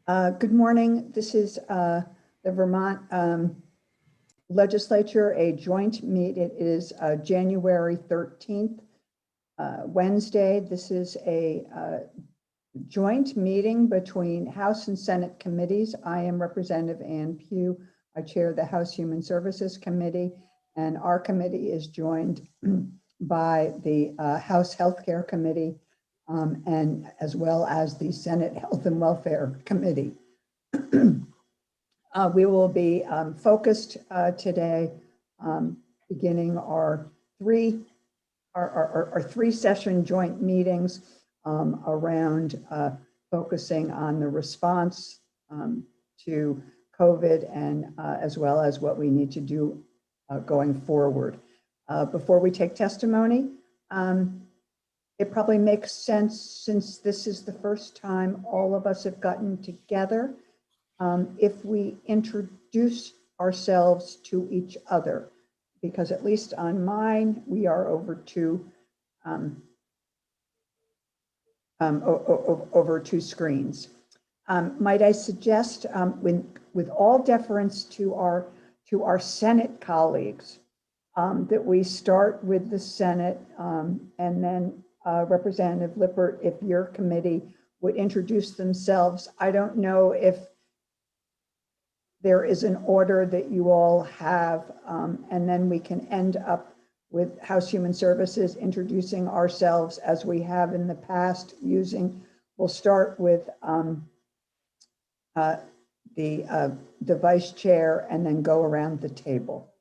Good morning. This is the Vermont Legislature, a joint meet. It is January 13th, Wednesday. This is a joint meeting between House and Senate committees. I am Representative Ann Pugh. I chair the House Human Services Committee, and our committee is joined by the House Healthcare Committee, and as well as the Senate Health and Welfare Committee. We will be focused today, beginning our three session joint meetings around focusing on the response to COVID and as well as what we need to do going forward. Before we take testimony, it probably makes sense, since this is the first time all of us have gotten together, if we introduce ourselves to each other, because at least on mine, we are over two screens. Might I suggest, with all deference to our Senate colleagues, that we start with the Senate, and then Representative Lippert, if your committee would introduce themselves. I don't know if there is an order that you all have, and then we can end up with House Human Services introducing ourselves as we have in the past we'll start with the vice chair and then go around the table.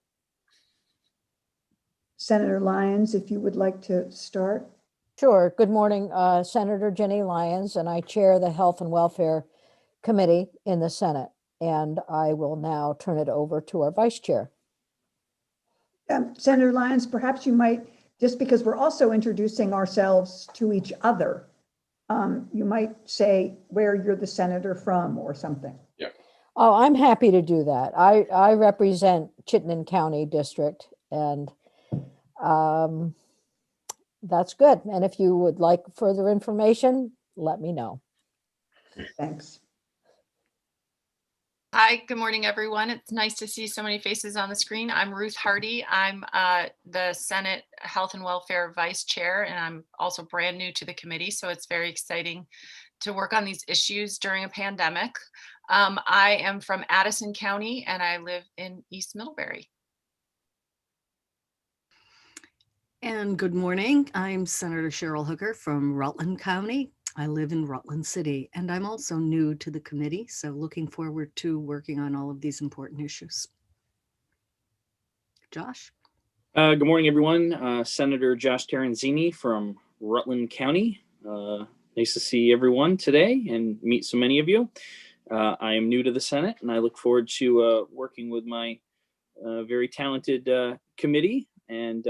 Senator Lyons, if you would like to start. Sure. Good morning, Senator Jenny Lyons, and I chair the Health and Welfare Committee in the Senate. And I will now turn it over to our vice chair. Senator Lyons, perhaps you might, just because we're also introducing ourselves to each other, you might say where you're the senator from or something. Yeah. Oh, I'm happy to do that. I represent Chittenden County District, and that's good. And if you would like further information, let me know. Thanks. Hi, good morning, everyone. It's nice to see so many faces on the screen. I'm Ruth Hardy. I'm the Senate Health and Welfare Vice Chair, and I'm also brand new to the committee, so it's very exciting to work on these issues during a pandemic. I am from Addison County, and I live in East Middlebury. And good morning. I'm Senator Cheryl Hooker from Rutland County. I live in Rutland City, and I'm also new to the committee, so looking forward to working on all of these important issues. Josh? Good morning, everyone. Senator Josh Terenzini from Rutland County. Nice to see everyone today and meet so many of you. I am new to the Senate, and I look forward to working with my very talented committee, and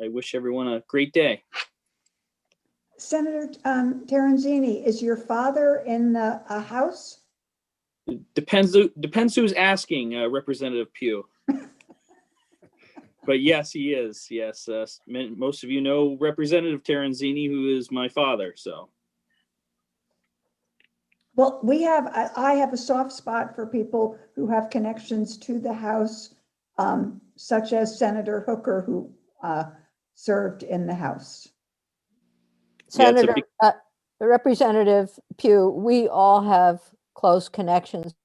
I wish everyone a great day. Senator Terenzini, is your father in the House? Depends who's asking, Representative Pugh. But yes, he is. Yes, most of you know Representative Terenzini, who is my father. So, well, I have a soft spot for people who have connections to the House, such as Senator Hooker, who served in the House. Senator, Representative Pugh, we all have close connections.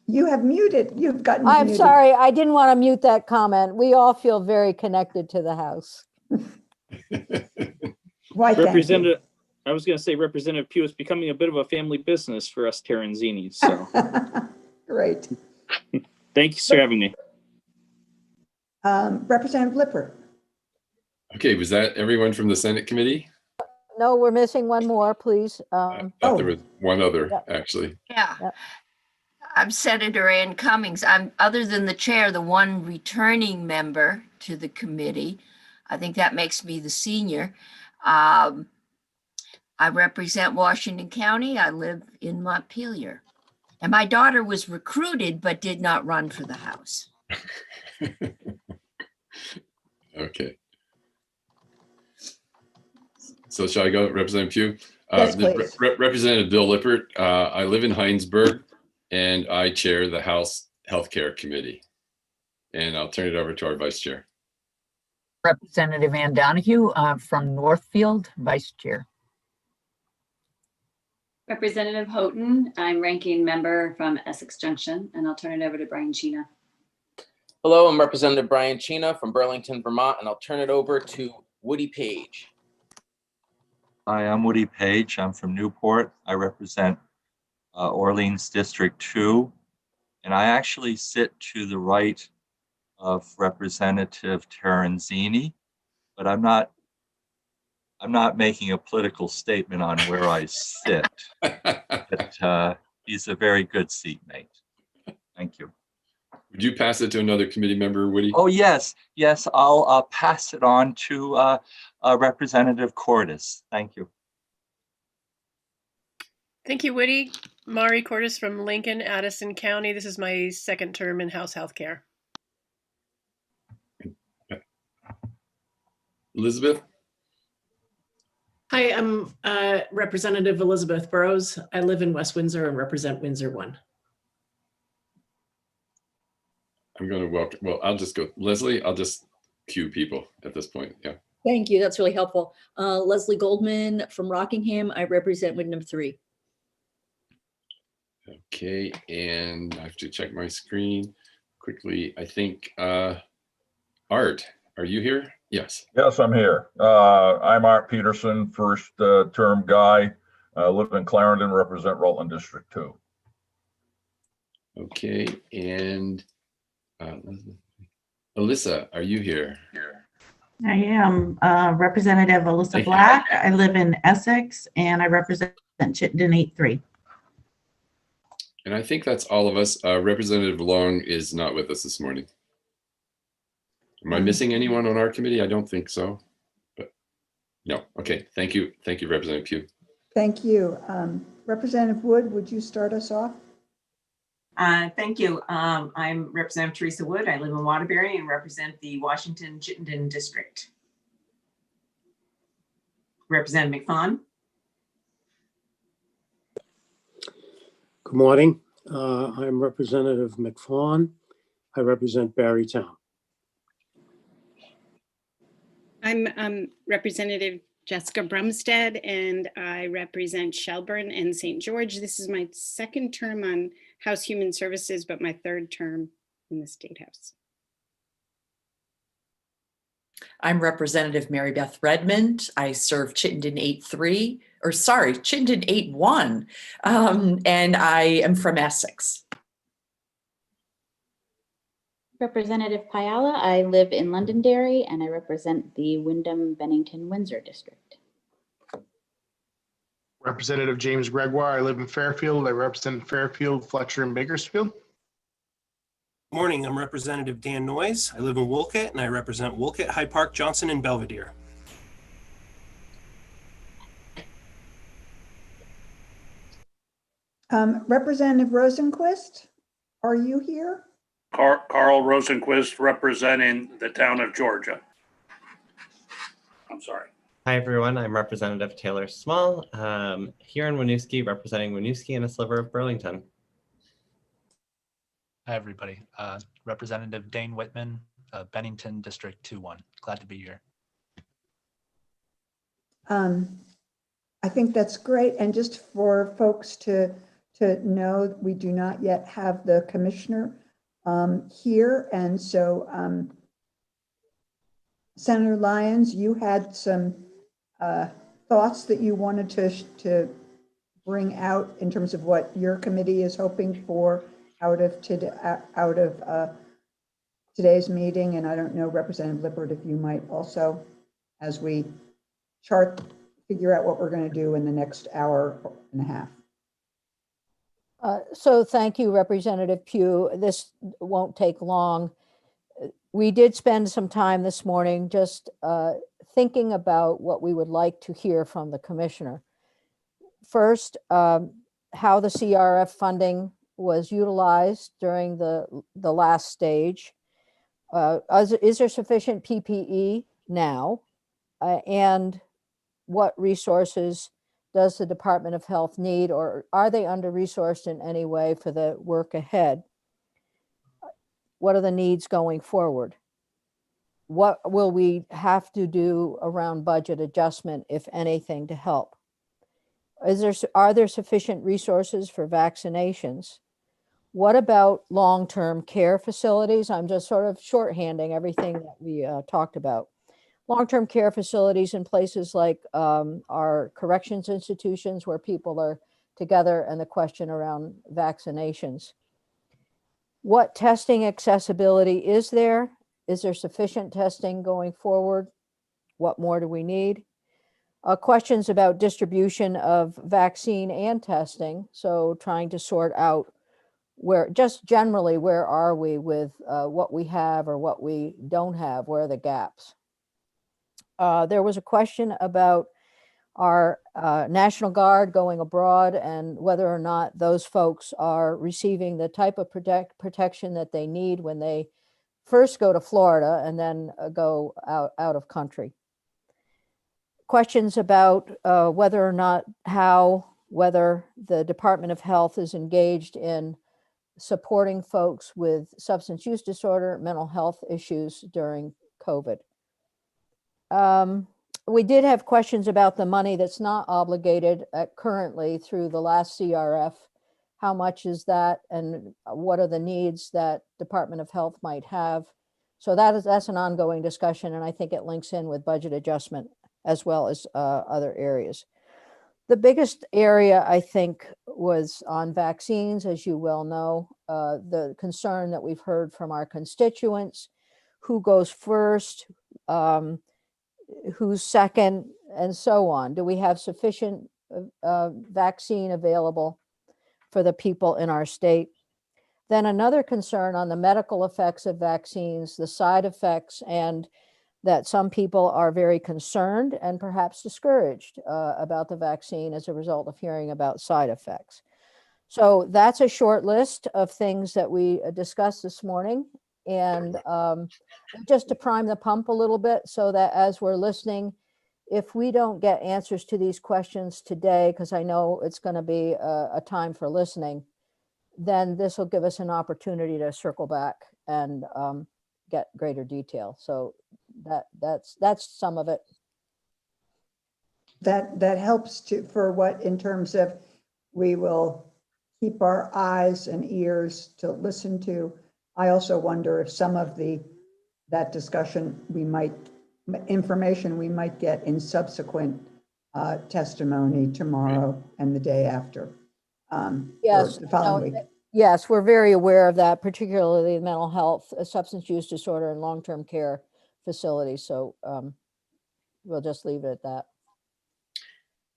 You have muted. You've gotten I'm muted. sorry, I didn't want to mute that comment. We all feel very connected to the House. Why, Representative, I was going to say Representative Pugh is becoming a bit of a family business for us Terenzinis. So great. Thanks for having me. Representative Lippert. Okay, was that everyone from the Senate committee? No, we're missing one more, please. I thought there was one other, actually. Yeah. I'm Senator Ann Cummings. I'm, other than the chair, the one returning member to the committee. I think that makes me the senior. I represent Washington County. I live in Montpelier. And my daughter was recruited but did not run for the House. Okay. So shall I go, Representative Pugh? Yes, please. Representative Bill Lippert. I live in Heinsberg, and I chair the House Healthcare Committee. And I'll turn it over to our vice chair. Representative Ann Donahue from Northfield, Vice Chair. Representative Houghton, I'm ranking member from Essex Junction, and I'll turn it over to Brian Chena. Hello, I'm Representative Brian Chena from Burlington, Vermont, and I'll turn it over to Woody Page. Hi, I'm Woody Page. I'm from Newport. I represent Orleans District 2, and I actually sit to the right of Representative Terenzini, but I'm not making a political statement on where I sit. But he's a very good seatmate. Thank you. Would you pass it to another committee member, Woody? Oh, yes. Yes, I'll pass it on to Representative Cordes. Thank you. Thank you, Woody. Mari Cordes from Lincoln, Addison County. This is my second term in House Healthcare. Elizabeth? Hi, I'm Representative Elizabeth Burrows. I live in West Windsor and represent Windsor 1. I'm going to welcome, well, I'll just go. Leslie, I'll just cue people at this point. Yeah. Thank you. That's really helpful. Leslie Goldman from Rockingham. I represent Wyndham 3. Okay, and I have to check my screen quickly. I think Art, are you here? Yes. Yes, I'm here. I'm Art Peterson, first term guy. I live in Clarendon, represent Rutland District 2. Okay, and Alyssa, are you here? I am Representative Alyssa Black. I live in Essex and I represent Chittenden 8-3. And I think that's all of us. Representative Long is not with us this morning. Am I missing anyone on our committee? I don't think so, but no. Okay, thank you. Thank you, Representative Pugh. Thank you. Representative Wood, would you start us off? Thank you. I'm Representative Teresa Wood. I live in Waterbury and represent the Washington Chittenden District. Representative McFawn. Good morning. I'm Representative McFawn. I represent Barrytown. I'm Representative Jessica Brumstead, and I represent Shelburne and St. George. This is my second term on House Human Services, but my third term in the State House. I'm Representative Mary Beth Redmond. I serve Chittenden 8-3, or sorry, Chittenden 8-1, and I am from Essex. Representative Payala, I live in Londonderry and I represent the Wyndham Bennington Windsor District. Representative James Gregoire, I live in Fairfield. I represent Fairfield, Fletcher, and Bakersfield. Morning, I'm Representative Dan Noyes. I live in Wolcott and I represent Wolcott, Hyde Park, Johnson, and Belvedere. Representative Rosenquist, are you here? Carl Rosenquist, representing the town of Georgia. I'm sorry. Hi, everyone. I'm Representative Taylor Small, here in Winooski, representing Winooski and a sliver of Burlington. Hi, everybody. Representative Dane Whitman, Bennington District 2-1. Glad to be here. I think that's great. And just for folks to know, we do not yet have the commissioner here. And so Senator Lyons, you had some thoughts that you wanted to bring out in terms of what your committee is hoping for out of today's meeting. And I don't know, Representative Lippert, if you might also, as we figure out what we're going to do in the next hour and a half. So thank you, Representative Pugh. This won't take long. We did spend some time this morning just thinking about what we would like to hear from the commissioner. First, how the CRF funding was utilized during the last stage. Is there sufficient PPE now? And what resources does the Department of Health need, or are they under-resourced in any way for the work ahead? What are the needs going forward? What will we have to do around budget adjustment, if anything, to help? Are there sufficient resources for vaccinations? What about long-term care facilities? I'm just sort of shorthanding everything that we talked about. Long-term care facilities in places like our corrections institutions where people are together, and the question around vaccinations. What testing accessibility is there? Is there sufficient testing going forward? What more do we need? Questions about distribution of vaccine and testing. So trying to sort out where, just generally, where are we with what we have or what we don't have? Where are the gaps? There was a question about our National Guard going abroad and whether or not those folks are receiving the type of protection that they need when they first go to Florida and then go out of country. Questions about whether or not whether the Department of Health is engaged in supporting folks with substance use disorder, mental health issues during COVID. We did have questions about the money that's not obligated currently through the last CRF. How much is that, and what are the needs that Department of Health might have? So that's an ongoing discussion, and I think it links in with budget adjustment as well as other areas. The biggest area, I think, was on vaccines, as you well know, the concern that we've heard from our constituents, who goes first, who's second, and so on. Do we have sufficient vaccine available for the people in our state? Then another concern on the medical effects of vaccines, the side effects, and that some people are very concerned and perhaps discouraged about the vaccine as a result of hearing about side effects. So that's a short list of things that we discussed this morning. And just to prime the pump a little bit, so that as we're listening, if we don't get answers to these questions today, because I know it's going to be a time for listening, then this will give us an opportunity to circle back and get greater detail. So that's some of it. That helps for what, in terms of, we will keep our eyes and ears to listen to. I also wonder if some of that discussion information we might get in subsequent testimony tomorrow and the day after. Yes, or the following week. Yes, we're very aware of that, particularly mental health, substance use disorder, and long-term care facilities. So we'll just leave it at that.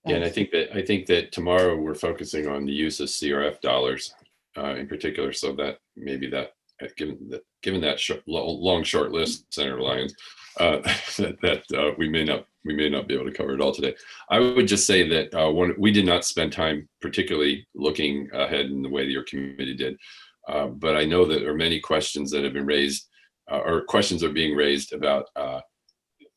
Yeah, and I think that tomorrow we're focusing on the use of CRF dollars in particular. So that maybe that given that long short list, Senator Lyons, that we may not be able to cover it all today. I would just say that we did not spend time particularly looking ahead in the way that your committee did, but I know that there are many questions that have been raised, or questions are being raised about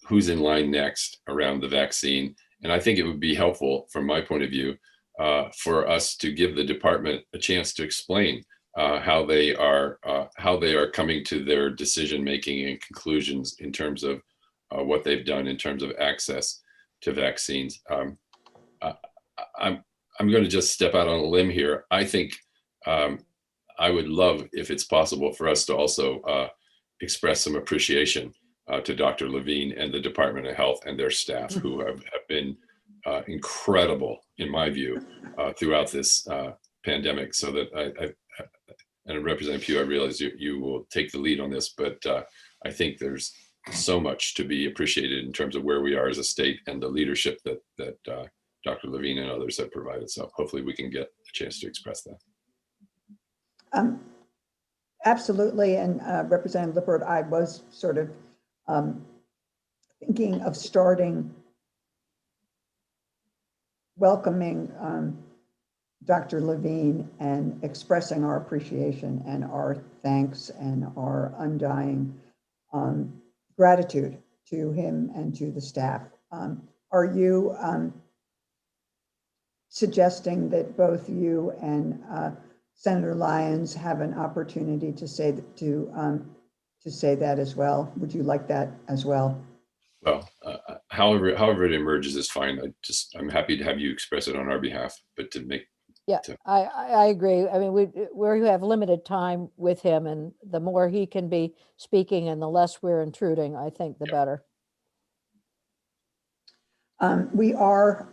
who's in line next around the vaccine. And I think it would be helpful, from my point of view, for us to give the department a chance to explain how they are coming to their decision making and conclusions in terms of what they've done in terms of access to vaccines. I'm going to just step out on a limb here. I think I would love, if it's possible, for us to also express some appreciation to Dr. Levine and the Department of Health and their staff, who have been incredible, in my view, throughout this pandemic. So that and Representative Pugh, I realize you will take the lead on this, but I think there's so much to be appreciated in terms of where we are as a state and the leadership that Dr. Levine and others have provided. So hopefully we can get a chance to express that. Absolutely, and Representative Lippert, I was sort of thinking of starting welcoming Dr. Levine and expressing our appreciation and our thanks and our undying gratitude to him and to the staff. Are you suggesting that both you and Senator Lyons have an opportunity to say that as well. Would you like that as well? Well, however it emerges is fine. I'm happy to have you express it on our behalf, but to make. Yeah, I agree. I mean, we have limited time with him, and the more he can be speaking and the less we're intruding, I think the better. We are,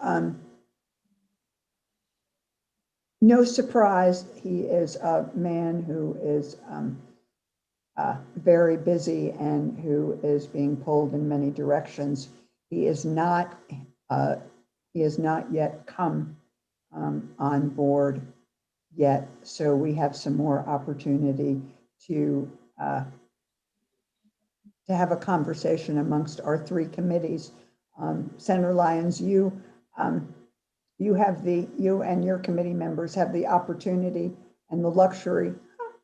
no surprise, he is a man who is very busy and who is being pulled in many directions. He is not yet come on board yet, so we have some more opportunity to have a conversation amongst our three committees. Senator Lyons, you and your committee members have the opportunity and the luxury,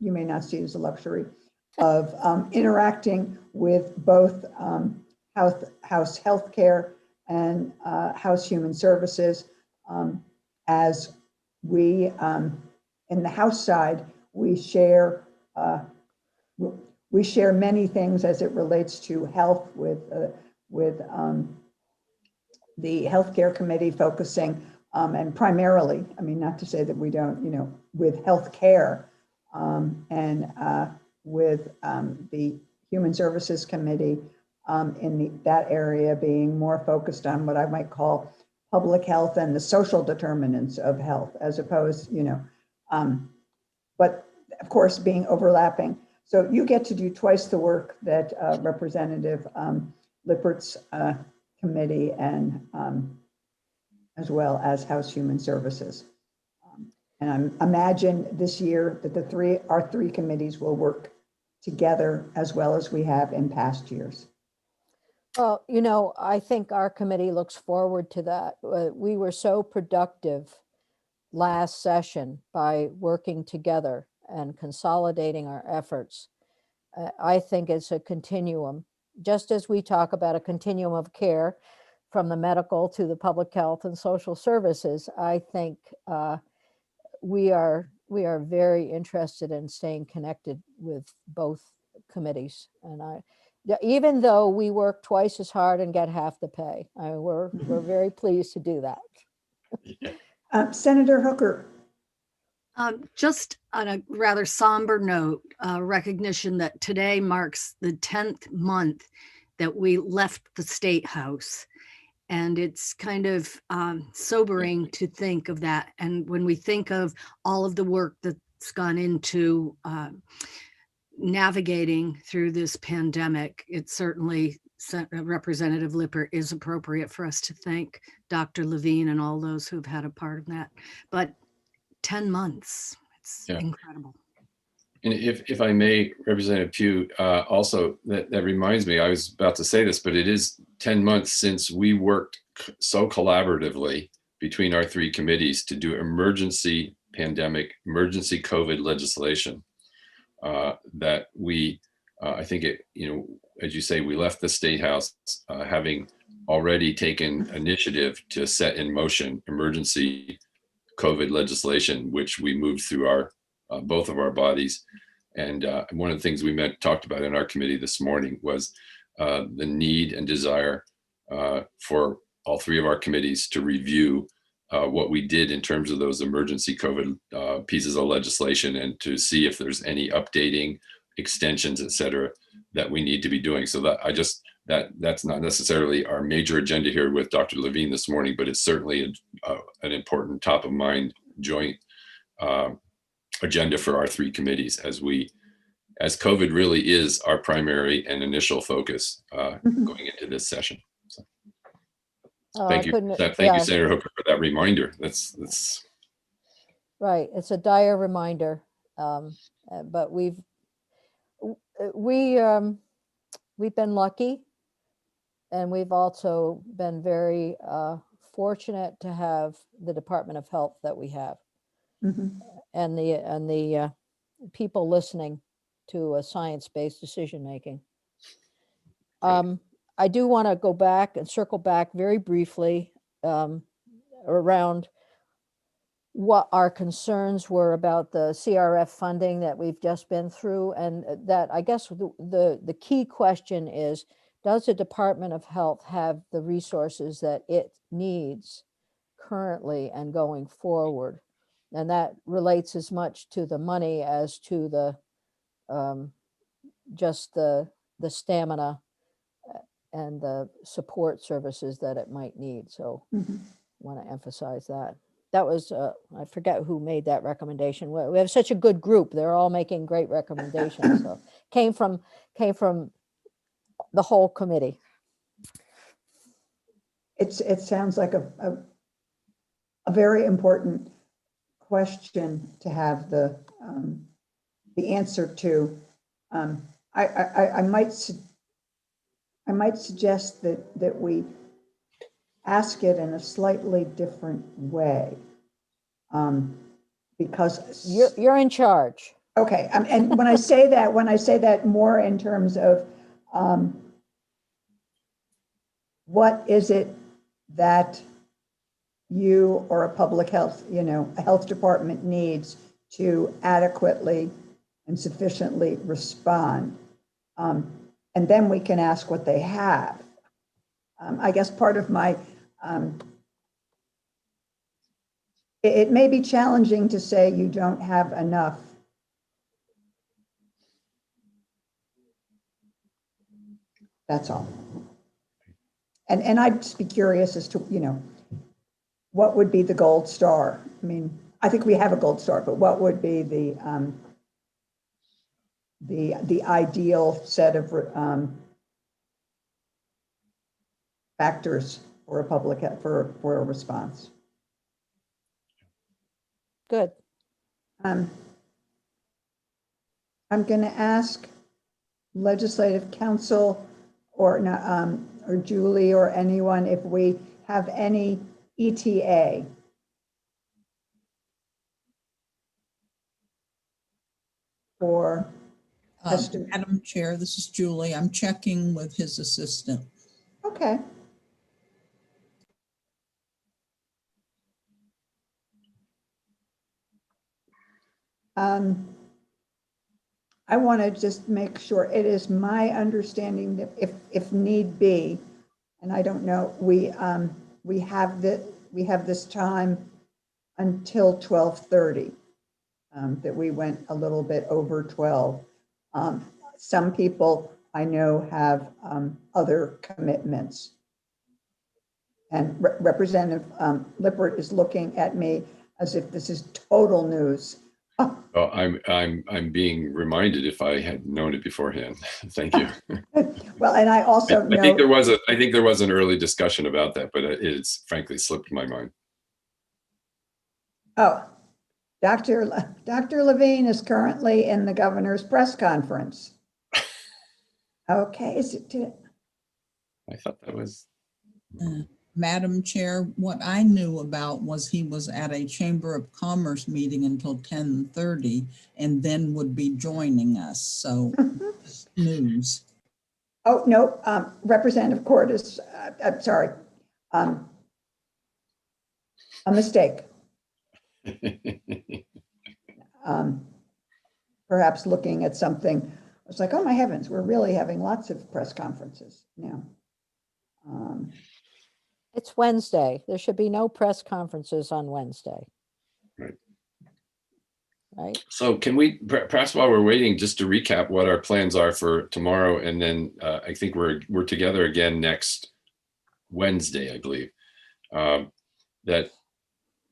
you may not see it as a luxury, of interacting with both House Healthcare and House Human Services. As we, in the House side, we share many things as it relates to health with the Healthcare Committee focusing and primarily, I mean, not to say that we don't, with healthcare and with the Human Services Committee in that area being more focused on what I might call public health and the social determinants of health, as opposed, but of course being overlapping. So you get to do twice the work that Representative Lippert's committee and as well as House Human Services. And I imagine this year that our three committees will work together as well as we have in past years. Well, I think our committee looks forward to that. We were so productive last session by working together and consolidating our efforts. I think it's a continuum, just as we talk about a continuum of care from the medical to the public health and social services. I think we are very interested in staying connected with both committees. And even though we work twice as hard and get half the pay, we're very pleased to do that. Senator Hooker. Just on a rather somber note, recognition that today marks the 10th month that we left the State House. And it's kind of sobering to think of that. And when we think of all of the work that's gone into navigating through this pandemic, it's certainly, Representative Lippert, is appropriate for us to thank Dr. Levine and all those who've had a part of that. But 10 months, it's incredible. And if I may, Representative Pugh, also that reminds me, I was about to say this, but it is 10 months since we worked so collaboratively between our three committees to do emergency emergency COVID legislation that we, I think as you say, we left the State House having already taken initiative to set in motion emergency COVID legislation, which we moved through both of our bodies. And one of the things we talked about in our committee this morning was the need and desire for all three of our committees to review what we did in terms of those emergency COVID pieces of legislation and to see if there's any updating, extensions, et cetera, that we need to be doing. So that's not necessarily our major agenda here with Dr. Levine this morning, but it's certainly an important top of mind joint agenda for our three committees as COVID really is our primary and initial focus going into this session. So, thank you. Thank you, Senator Hooker, for that reminder. That's right. It's a dire reminder, but we've been lucky. And we've also been very fortunate to have the Department of Health that we have, and the people listening to a science-based decision-making. I do want to go back and circle back very briefly around what our concerns were about the CRF funding that we've just been through. And that, I guess, the key question is, does the Department of Health have the resources that it needs currently and going forward? And that relates as much to the money as to the just the stamina and the support services that it might need. So want to emphasize that. That was, I forget who made that recommendation. We have such a good group. They're all making great recommendations. So came from the whole committee. It sounds like a very important question to have the answer to. I might suggest that we ask it in a slightly different way, because you're in charge. Okay, and when I say that more in terms of what is it that you or a public health, a health department needs to adequately and sufficiently respond, and then we can ask what they have. I guess part of my it may be challenging to say you don't have enough. That's all. And I'd just be curious as to, what would be the gold star? I mean, I think we have a gold star, but what would be the ideal set of factors for a public for a response? Good. I'm going to ask legislative counsel or Julie or anyone if we have any ETA. For Madam Chair, this is Julie. I'm checking with his assistant. Okay. I want to just make sure, it is my understanding that if need be, and I don't know, we have this time until 12:30, that we went a little bit over 12. Some people I know have other commitments. And Representative Lippert is looking at me as if this is total news. Well, I'm being reminded if I had known it beforehand. Thank you. Well, and I also know. I think there was an early discussion about that, but it's frankly slipped my mind. Oh, Dr. Levine is currently in the governor's press conference. Okay, is it? I thought that was. Madam Chair, what I knew about was he was at a Chamber of Commerce meeting until 10:30 and then would be joining us. So news. Oh, no, Representative Cordes, I'm sorry. A mistake. Perhaps looking at something, I was like, oh my heavens, we're really having lots of press conferences now. It's Wednesday. There should be no press conferences on Wednesday. Right. So can we, perhaps while we're waiting, just to recap what our plans are for tomorrow, and then I think we're together again next Wednesday, I believe. That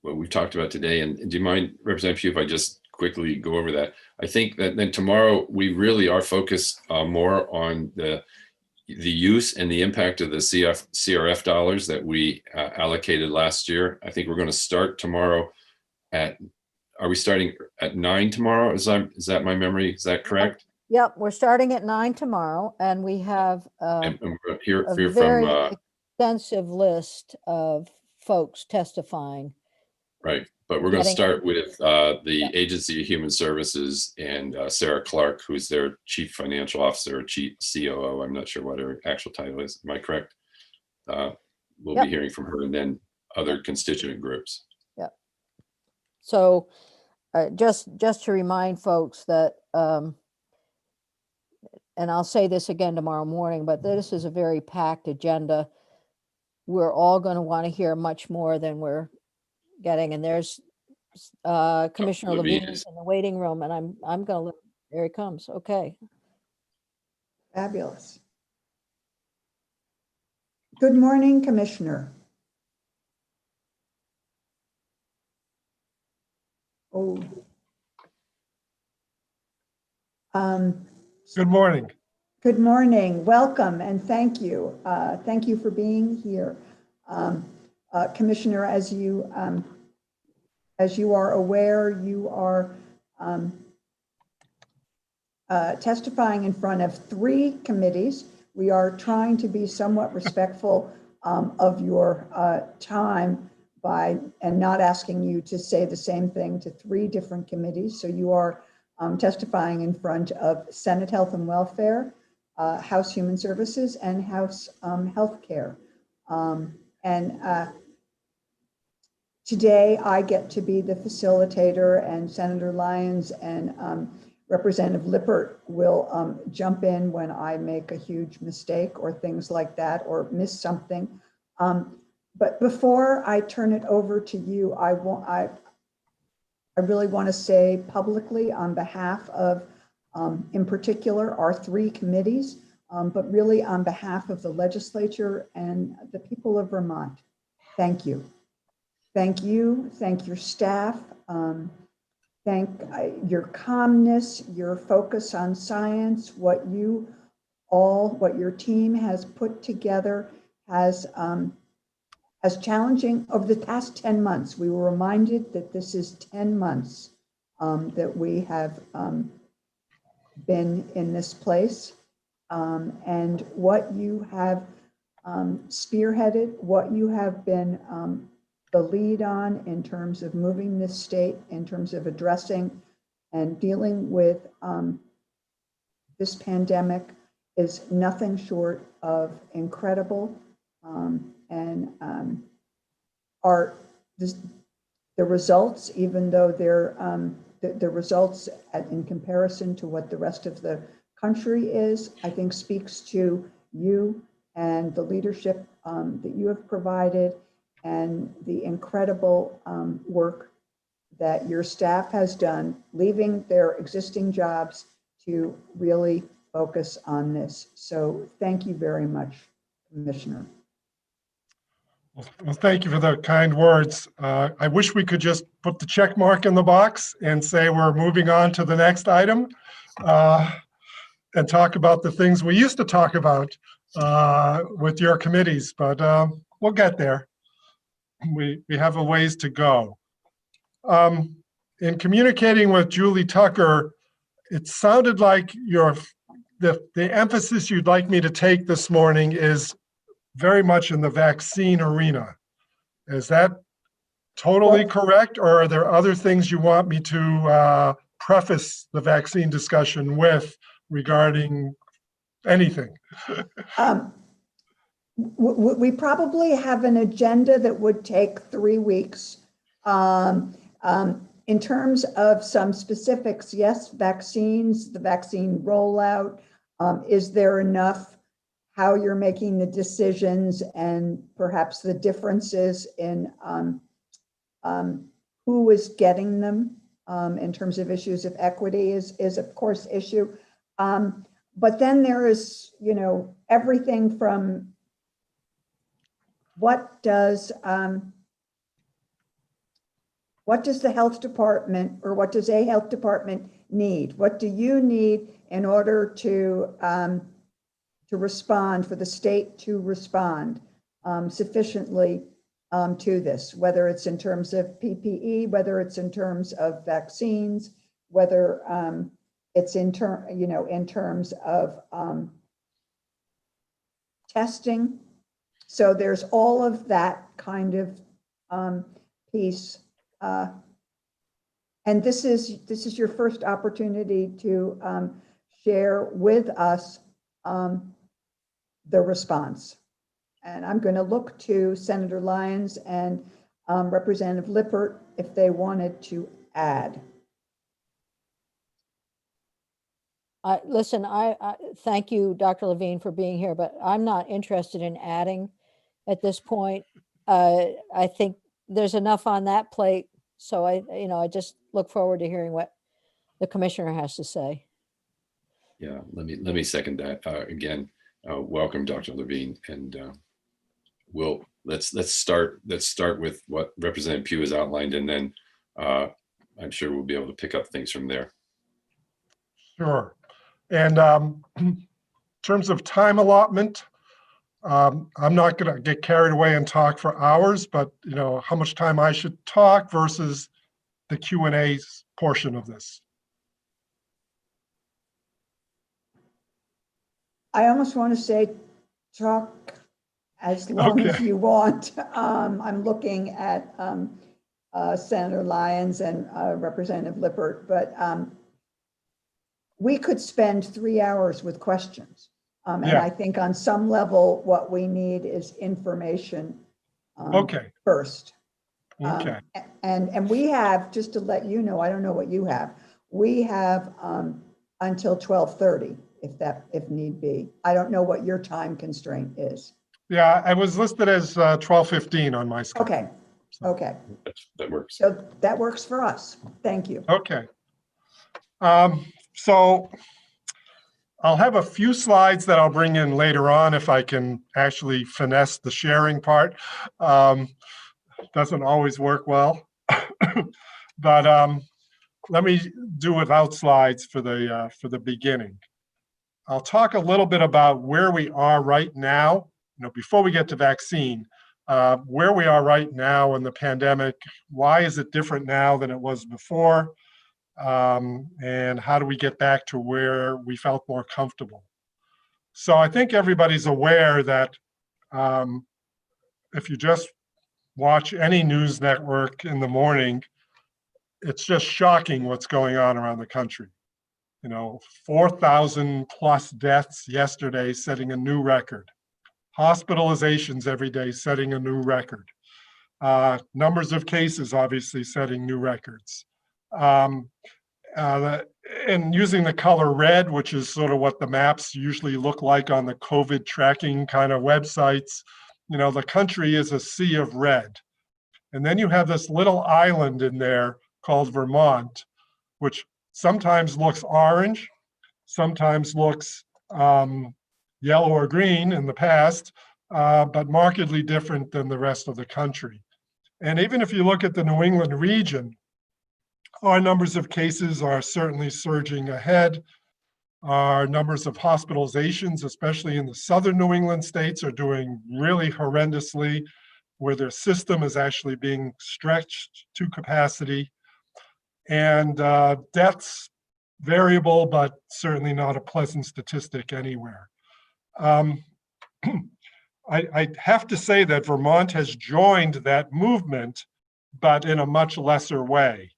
what we've talked about today, and do you mind, Representative Pugh, if I just quickly go over that? I think that then tomorrow we really are focused more on the use and the impact of the CRF dollars that we allocated last year. I think we're going to start tomorrow are we starting at 9 tomorrow? Is that my memory? Is that correct? Yep, we're starting at 9 tomorrow, and we have And we're hear a from very extensive list of folks testifying. right, but we're going to start with the Agency of Human Services and Sarah Clark, who's their Chief Financial Officer or Chief COO. I'm not sure what her actual title is. Am I correct? We'll be hearing from her, and then other constituent groups. Yep. So just to remind folks that, and I'll say this again tomorrow morning, but this is a very packed agenda. We're all going to want to hear much more than we're getting. And there's Commissioner Levine Levine is- is in the waiting room, and I'm going to, there he comes. Okay. Fabulous. Good morning, Commissioner. Oh. Good morning. Good morning. Welcome and thank you. Thank you for being here. Commissioner, as you are aware, you are testifying in front of 3 committees. We are trying to be somewhat respectful of your time and not asking you to say the same thing to 3 different committees. So you are testifying in front of Senate Health and Welfare, House Human Services, and House Healthcare. Today I get to be the facilitator, and Senator Lyons and Representative Lippert will jump in when I make a huge mistake or things like that, or miss something. But before I turn it over to you, I really want to say publicly on behalf of, in particular, our 3 committees, but really on behalf of the legislature and the people of Vermont, thank you. Thank you, thank your staff, thank your calmness, your focus on science, what your team has put together has challenging over the past 10 months. We were reminded that this is 10 months that we have been in this place, and what you have spearheaded, what you have been the lead on in terms of moving this state, in terms of addressing and dealing with this pandemic is nothing short of incredible. The results, even though they're the results in comparison to what the rest of the country is, I think speaks to you and the leadership that you have provided and the incredible work that your staff has done, leaving their existing jobs to really focus on this. So thank you very much, Commissioner. Well, thank you for the kind words. I wish we could just put the check mark in the box and say we're moving on to the next item and talk about the things we used to talk about with your committees, but we'll get there. We have a ways to go. In communicating with Julie Tucker, it sounded like the emphasis you'd like me to take this morning is very much in the vaccine arena. Is that totally correct, or are there other things you want me to preface the vaccine discussion with regarding anything? We probably have an agenda that would take 3 weeks. In terms of some specifics, yes, vaccines, the vaccine rollout, is there enough, how you're making the decisions, and perhaps the differences in who is getting them in terms of issues of equity is of course issue. But then there is, everything from what does the health department, or what does a health department need? What do you need in order to respond, for the state to respond sufficiently to this, whether it's in terms of PPE, whether it's in terms of vaccines, whether it's in terms of testing. So there's all of that kind of piece. And this is your first opportunity to share with us the response. And I'm going to look to Senator Lyons and Representative Lippert, if they wanted to add. Listen, I thank you, Dr. Levine, for being here, but I'm not interested in adding at this point. I think there's enough on that plate. So I just look forward to hearing what the commissioner has to say. Yeah, let me second that. Again, welcome, Dr. Levine, and let's start with what Representative Pugh has outlined, and then I'm sure we'll be able to pick up things from there. Sure. And in terms of time allotment, I'm not going to get carried away and talk for hours, but how much time I should talk versus the Q&A portion of this. I almost want to say talk as long as you want. I'm looking at Senator Lyons and Representative Lippert, but we could spend 3 hours with questions. And I think on some level, what we need is information first. Okay. And we have, just to let you know, I don't know what you have, we have until 12:30 if need be. I don't know what your time constraint is. Yeah, I was listed as 12:15 on my schedule. Okay. Okay. That works. So that works for us. Thank you. Okay. So I'll have a few slides that I'll bring in later on if I can actually finesse the sharing part. Doesn't always work well, but let me do without slides for the beginning. I'll talk a little bit about where we are right now, before we get to vaccine, where we are right now in the pandemic. Why is it different now than it was before? And how do we get back to where we felt more comfortable? So I think everybody's aware that if you just watch any news network in the morning, it's just shocking what's going on around the country. 4,000 plus deaths yesterday, setting a new record. Hospitalizations every day, setting a new record. Numbers of cases, obviously, setting new records. And using the color red, which is sort of what the maps usually look like on the COVID tracking kind of websites, the country is a sea of red. And then you have this little island in there called Vermont, which sometimes looks orange, sometimes looks yellow or green in the past, but markedly different than the rest of the country. And even if you look at the New England region, our numbers of cases are certainly surging ahead. Our numbers of hospitalizations, especially in the southern New England states, are doing really horrendously, where their system is actually being stretched to capacity. And deaths, variable, but certainly not a pleasant statistic anywhere. I have to say that Vermont has joined that movement, but in a much lesser way,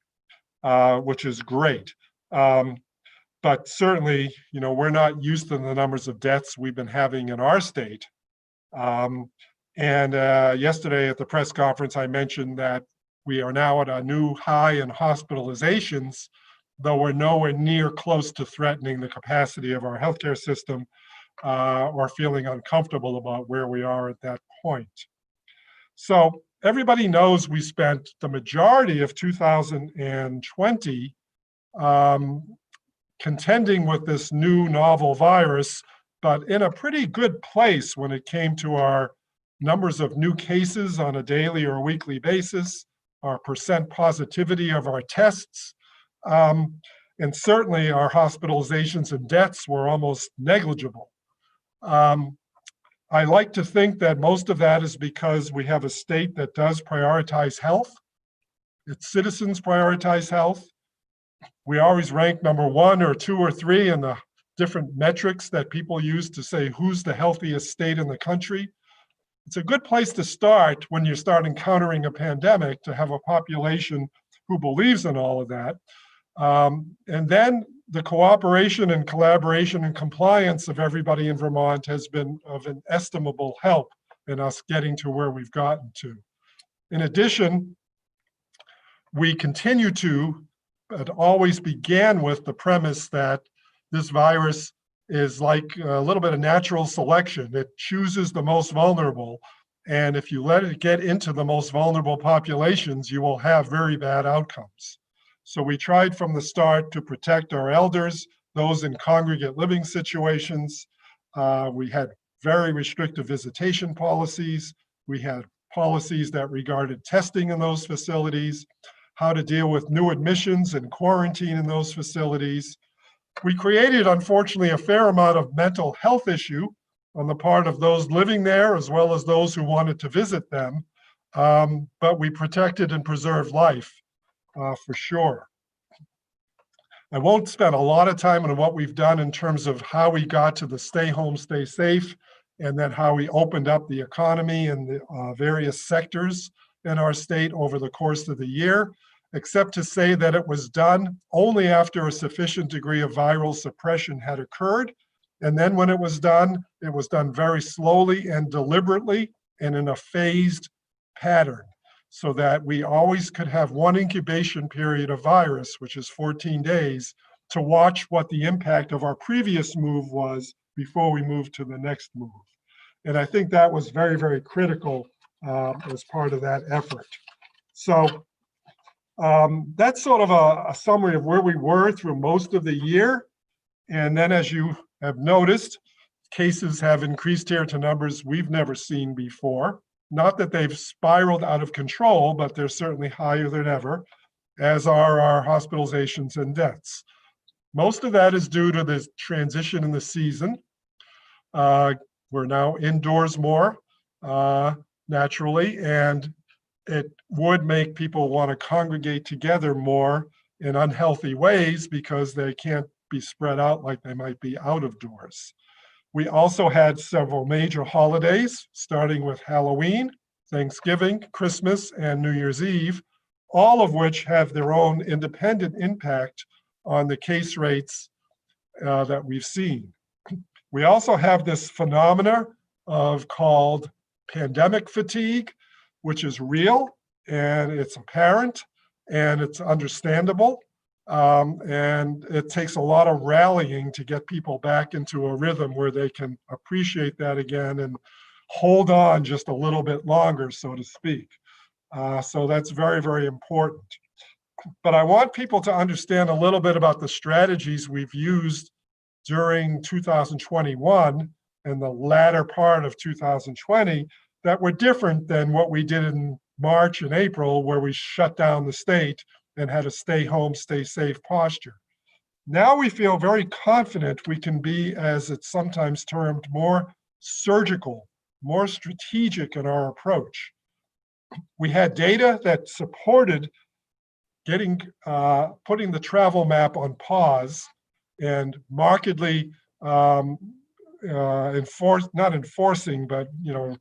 which is great. But certainly, we're not used to the numbers of deaths we've been having in our state. And yesterday at the press conference, I mentioned that we are now at a new high in hospitalizations, though we're nowhere near close to threatening the capacity of our healthcare system or feeling uncomfortable about where we are at that point. So everybody knows we spent the majority of 2020 contending with this new novel virus, but in a pretty good place when it came to our numbers of new cases on a daily or weekly basis, our percent positivity of our tests, and certainly our hospitalizations and deaths were almost negligible. I like to think that most of that is because we have a state that does prioritize health. Its citizens prioritize health. We always rank number 1 or 2 or 3 in the different metrics that people use to say who's the healthiest state in the country. It's a good place to start when you start encountering a pandemic, to have a population who believes in all of that. And then the cooperation and collaboration and compliance of everybody in Vermont has been of an estimable help in us getting to where we've gotten to. In addition, we continue to, but always began with the premise that this virus is like a little bit of natural selection. It chooses the most vulnerable. And if you let it get into the most vulnerable populations, you will have very bad outcomes. So we tried from the start to protect our elders, those in congregate living situations. We had very restrictive visitation policies. We had policies that regarded testing in those facilities, how to deal with new admissions and quarantine in those facilities. We created, unfortunately, a fair amount of mental health issue on the part of those living there, as well as those who wanted to visit them. But we protected and preserved life for sure. I won't spend a lot of time on what we've done in terms of how we got to the stay home, stay safe, and then how we opened up the economy and the various sectors in our state over the course of the year, except to say that it was done only after a sufficient degree of viral suppression had occurred. And then when it was done very slowly and deliberately and in a phased pattern, so that we always could have one incubation period of virus, which is 14 days, to watch what the impact of our previous move was before we moved to the next move. And I think that was very, very critical as part of that effort. So that's sort of a summary of where we were through most of the year. And then, as you have noticed, cases have increased here to numbers we've never seen before. Not that they've spiraled out of control, but they're certainly higher than ever, as are our hospitalizations and deaths. Most of that is due to this transition in the season. We're now indoors more naturally, and it would make people want to congregate together more in unhealthy ways because they can't be spread out like they might be out of doors. We also had several major holidays, starting with Halloween, Thanksgiving, Christmas, and New Year's Eve, all of which have their own independent impact on the case rates that we've seen. We also have this phenomena called pandemic fatigue, which is real, and it's apparent, and it's understandable. And it takes a lot of rallying to get people back into a rhythm where they can appreciate that again and hold on just a little bit longer, so to speak. So that's very, very important. But I want people to understand a little bit about the strategies we've used during 2021 and the latter part of 2020 that were different than what we did in March and April, where we shut down the state and had a stay home, stay safe posture. Now we feel very confident we can be, as it's sometimes termed, more surgical, more strategic in our approach. We had data that supported putting the travel map on pause and markedly not enforcing, but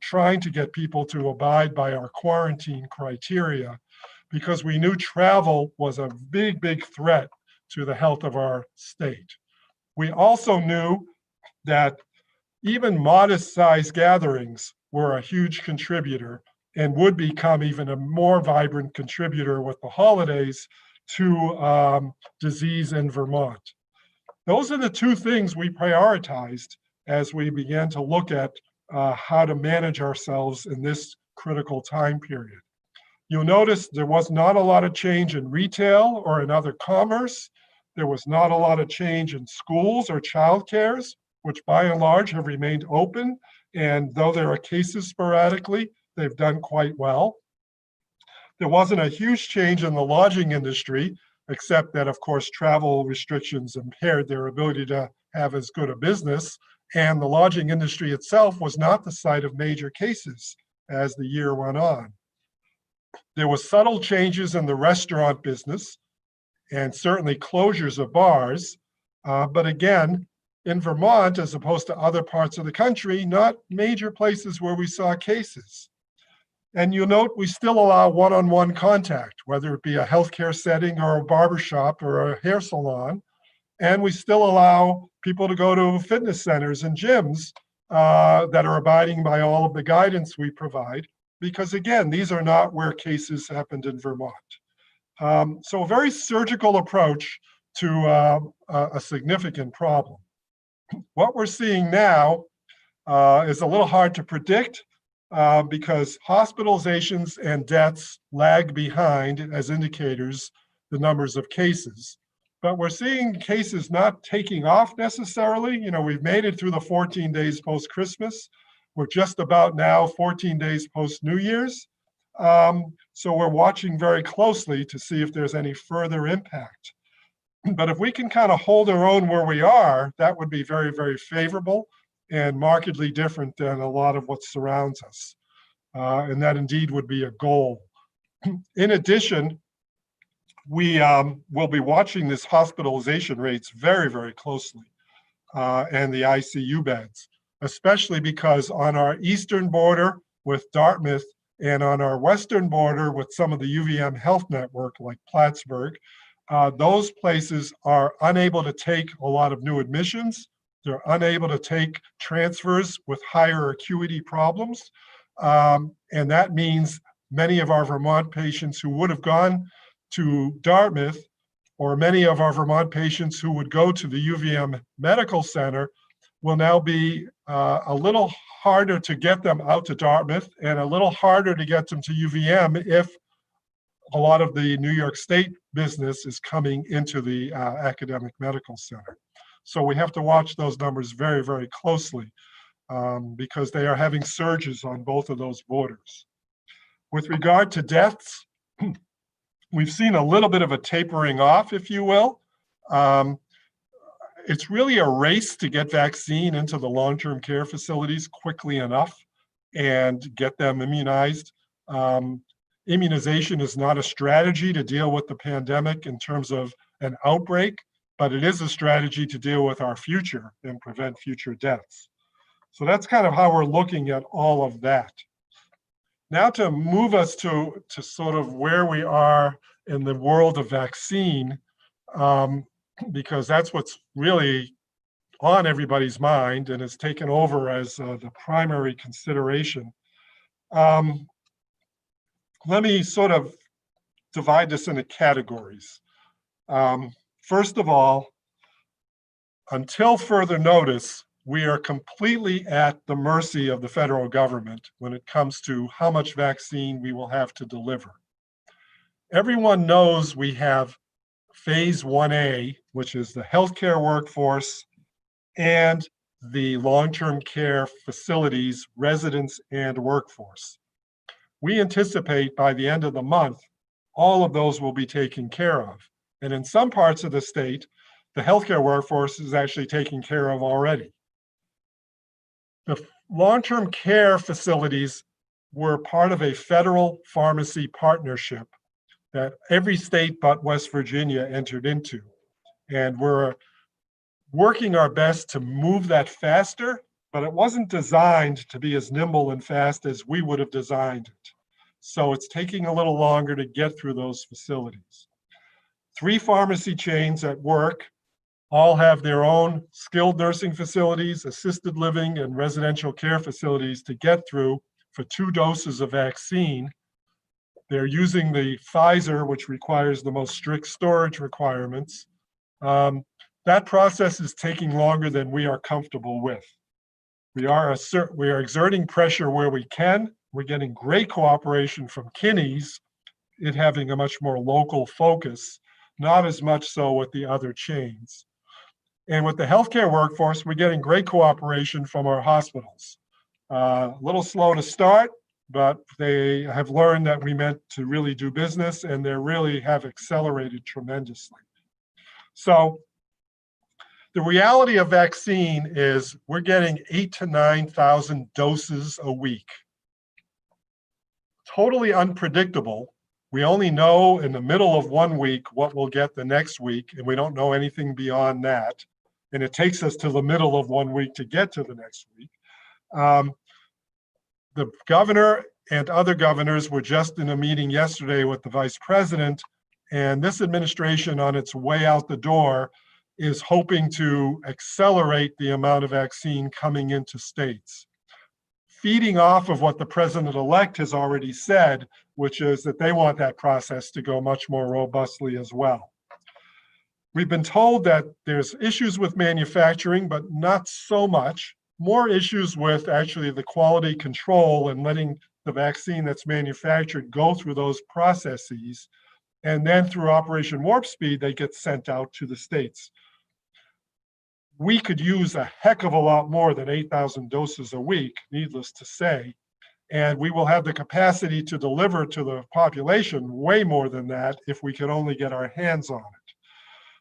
trying to get people to abide by our quarantine criteria, because we knew travel was a big, big threat to the health of our state. We also knew that even modest-sized gatherings were a huge contributor and would become even a more vibrant contributor with the holidays to disease in Vermont. Those are the two things we prioritized as we began to look at how to manage ourselves in this critical time period. You'll notice there was not a lot of change in retail or in other commerce. There was not a lot of change in schools or childcares, which by and large have remained open. And though there are cases sporadically, they've done quite well. There wasn't a huge change in the lodging industry, except that, of course, travel restrictions impaired their ability to have as good a business. And the lodging industry itself was not the site of major cases as the year went on. There were subtle changes in the restaurant business and certainly closures of bars. But again, in Vermont, as opposed to other parts of the country, not major places where we saw cases. And you'll note we still allow one-on-one contact, whether it be a healthcare setting or a barbershop or a hair salon. And we still allow people to go to fitness centers and gyms that are abiding by all of the guidance we provide, because again, these are not where cases happened in Vermont. So a very surgical approach to a significant problem. What we're seeing now is a little hard to predict because hospitalizations and deaths lag behind as indicators the numbers of cases. But we're seeing cases not taking off necessarily. You know, we've made it through the 14 days post-Christmas. We're just about now 14 days post-New Year's. So we're watching very closely to see if there's any further impact. But if we can kind of hold our own where we are, that would be very, very favorable and markedly different than a lot of what surrounds us. And that indeed would be a goal. In addition, we will be watching this hospitalization rates very, very closely and the ICU beds, especially because on our eastern border with Dartmouth and on our western border with some of the UVM health network like Plattsburgh, those places are unable to take a lot of new admissions. They're unable to take transfers with higher acuity problems. And that means many of our Vermont patients who would have gone to Dartmouth, or many of our Vermont patients who would go to the UVM Medical Center, will now be a little harder to get them out to Dartmouth and a little harder to get them to UVM if a lot of the New York State business is coming into the academic medical center. So we have to watch those numbers very, very closely because they are having surges on both of those borders. With regard to deaths, we've seen a little bit of a tapering off, if you will. It's really a race to get vaccine into the long-term care facilities quickly enough and get them immunized. Immunization is not a strategy to deal with the pandemic in terms of an outbreak, but it is a strategy to deal with our future and prevent future deaths. So that's kind of how we're looking at all of that. Now to move us to sort of where we are in the world of vaccine, because that's what's really on everybody's mind and has taken over as the primary consideration. Let me sort of divide this into categories. First of all, until further notice, we are completely at the mercy of the federal government when it comes to how much vaccine we will have to deliver. Everyone knows we have phase 1A, which is the healthcare workforce and the long-term care facilities, residents and workforce. We anticipate by the end of the month, all of those will be taken care of. And in some parts of the state, the healthcare workforce is actually taken care of already. The long-term care facilities were part of a federal pharmacy partnership that every state but West Virginia entered into. And we're working our best to move that faster, but it wasn't designed to be as nimble and fast as we would have designed it. So it's taking a little longer to get through those facilities. 3 pharmacy chains at work all have their own skilled nursing facilities, assisted living, and residential care facilities to get through for 2 doses of vaccine. They're using the Pfizer, which requires the most strict storage requirements. That process is taking longer than we are comfortable with. We are exerting pressure where we can. We're getting great cooperation from Kinney's, it having a much more local focus, not as much so with the other chains. And with the healthcare workforce, we're getting great cooperation from our hospitals. A little slow to start, but they have learned that we meant to really do business, and they really have accelerated tremendously. So the reality of vaccine is we're getting 8,000 to 9,000 doses a week. Totally unpredictable. We only know in the middle of 1 week what we'll get the next week, and we don't know anything beyond that. And it takes us to the middle of 1 week to get to the next week. The governor and other governors were just in a meeting yesterday with the vice president, and this administration on its way out the door is hoping to accelerate the amount of vaccine coming into states. feeding off of what the president-elect has already said, which is that they want that process to go much more robustly as well. We've been told that there's issues with manufacturing, but not so much. More issues with actually the quality control and letting the vaccine that's manufactured go through those processes. And then through Operation Warp Speed, they get sent out to the states. We could use a heck of a lot more than 8,000 doses a week, needless to say. And we will have the capacity to deliver to the population way more than that if we could only get our hands on it.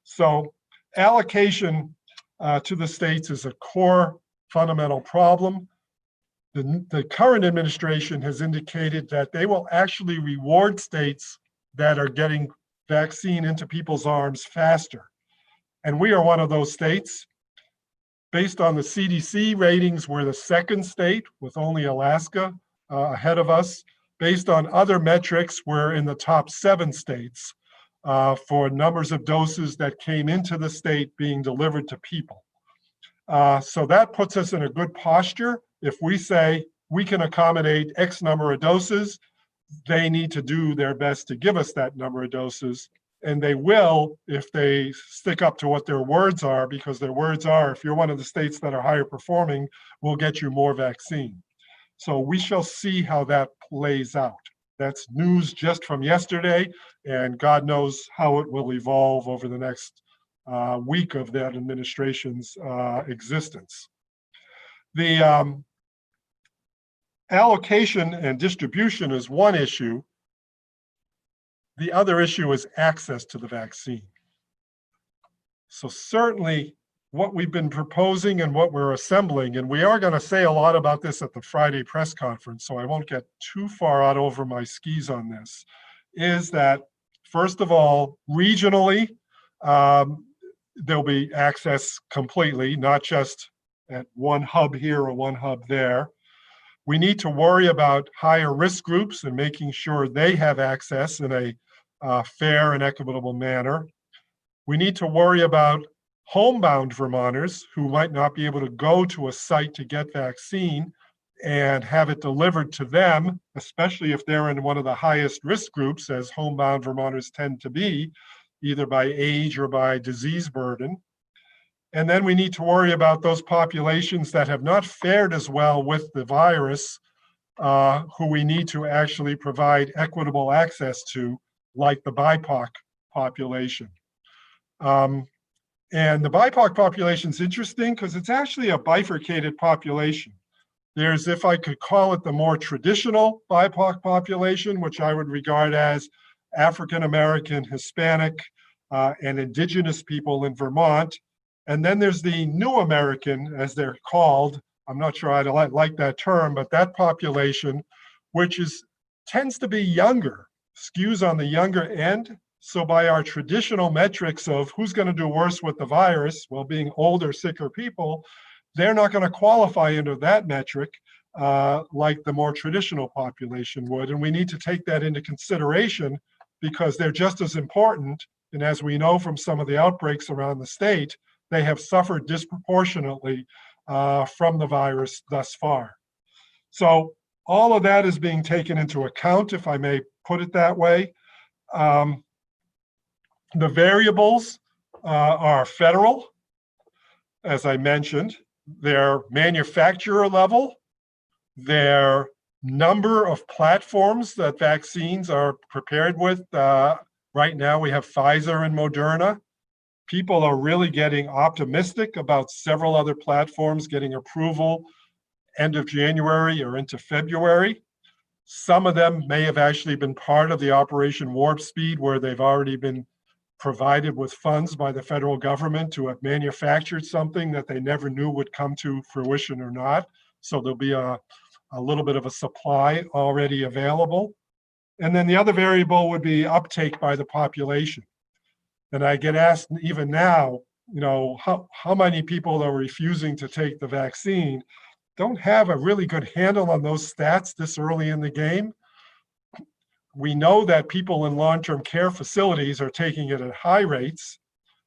So allocation to the states is a core fundamental problem. The current administration has indicated that they will actually reward states that are getting vaccine into people's arms faster. And we are one of those states. Based on the CDC ratings, we're the second state with only Alaska ahead of us. Based on other metrics, we're in the top 7 states for numbers of doses that came into the state being delivered to people. So that puts us in a good posture. If we say we can accommodate X number of doses, they need to do their best to give us that number of doses. And they will if they stick up to what their words are, because their words are, if you're one of the states that are higher performing, we'll get you more vaccine. So we shall see how that plays out. That's news just from yesterday, and God knows how it will evolve over the next week of that administration's existence. The allocation and distribution is one issue. The other issue is access to the vaccine. So certainly what we've been proposing and what we're assembling, and we are going to say a lot about this at the Friday press conference, so I won't get too far out over my skis on this, is that, first of all, regionally, there'll be access completely, not just at one hub here or one hub there. We need to worry about higher risk groups and making sure they have access in a fair and equitable manner. We need to worry about homebound Vermonters who might not be able to go to a site to get vaccine and have it delivered to them, especially if they're in one of the highest risk groups, as homebound Vermonters tend to be, either by age or by disease burden. And then we need to worry about those populations that have not fared as well with the virus, who we need to actually provide equitable access to, like the BIPOC population. And the BIPOC population is interesting because it's actually a bifurcated population. There's, if I could call it, the more traditional BIPOC population, which I would regard as African American, Hispanic, and indigenous people in Vermont. And then there's the new American, as they're called. I'm not sure I like that term, but that population, which tends to be younger, skews on the younger end. So by our traditional metrics of who's going to do worse with the virus, well, being older, sicker people, they're not going to qualify into that metric like the more traditional population would. And we need to take that into consideration because they're just as important. And as we know from some of the outbreaks around the state, they have suffered disproportionately from the virus thus far. So all of that is being taken into account, if I may put it that way. The variables are federal, as I mentioned, their manufacturer level, their number of platforms that vaccines are prepared with. Right now we have Pfizer and Moderna. People are really getting optimistic about several other platforms getting approval end of January or into February. Some of them may have actually been part of the Operation Warp Speed, where they've already been provided with funds by the federal government to have manufactured something that they never knew would come to fruition or not. So there'll be a little bit of a supply already available. And then the other variable would be uptake by the population. And I get asked even now, how many people are refusing to take the vaccine? Don't have a really good handle on those stats this early in the game. We know that people in long-term care facilities are taking it at high rates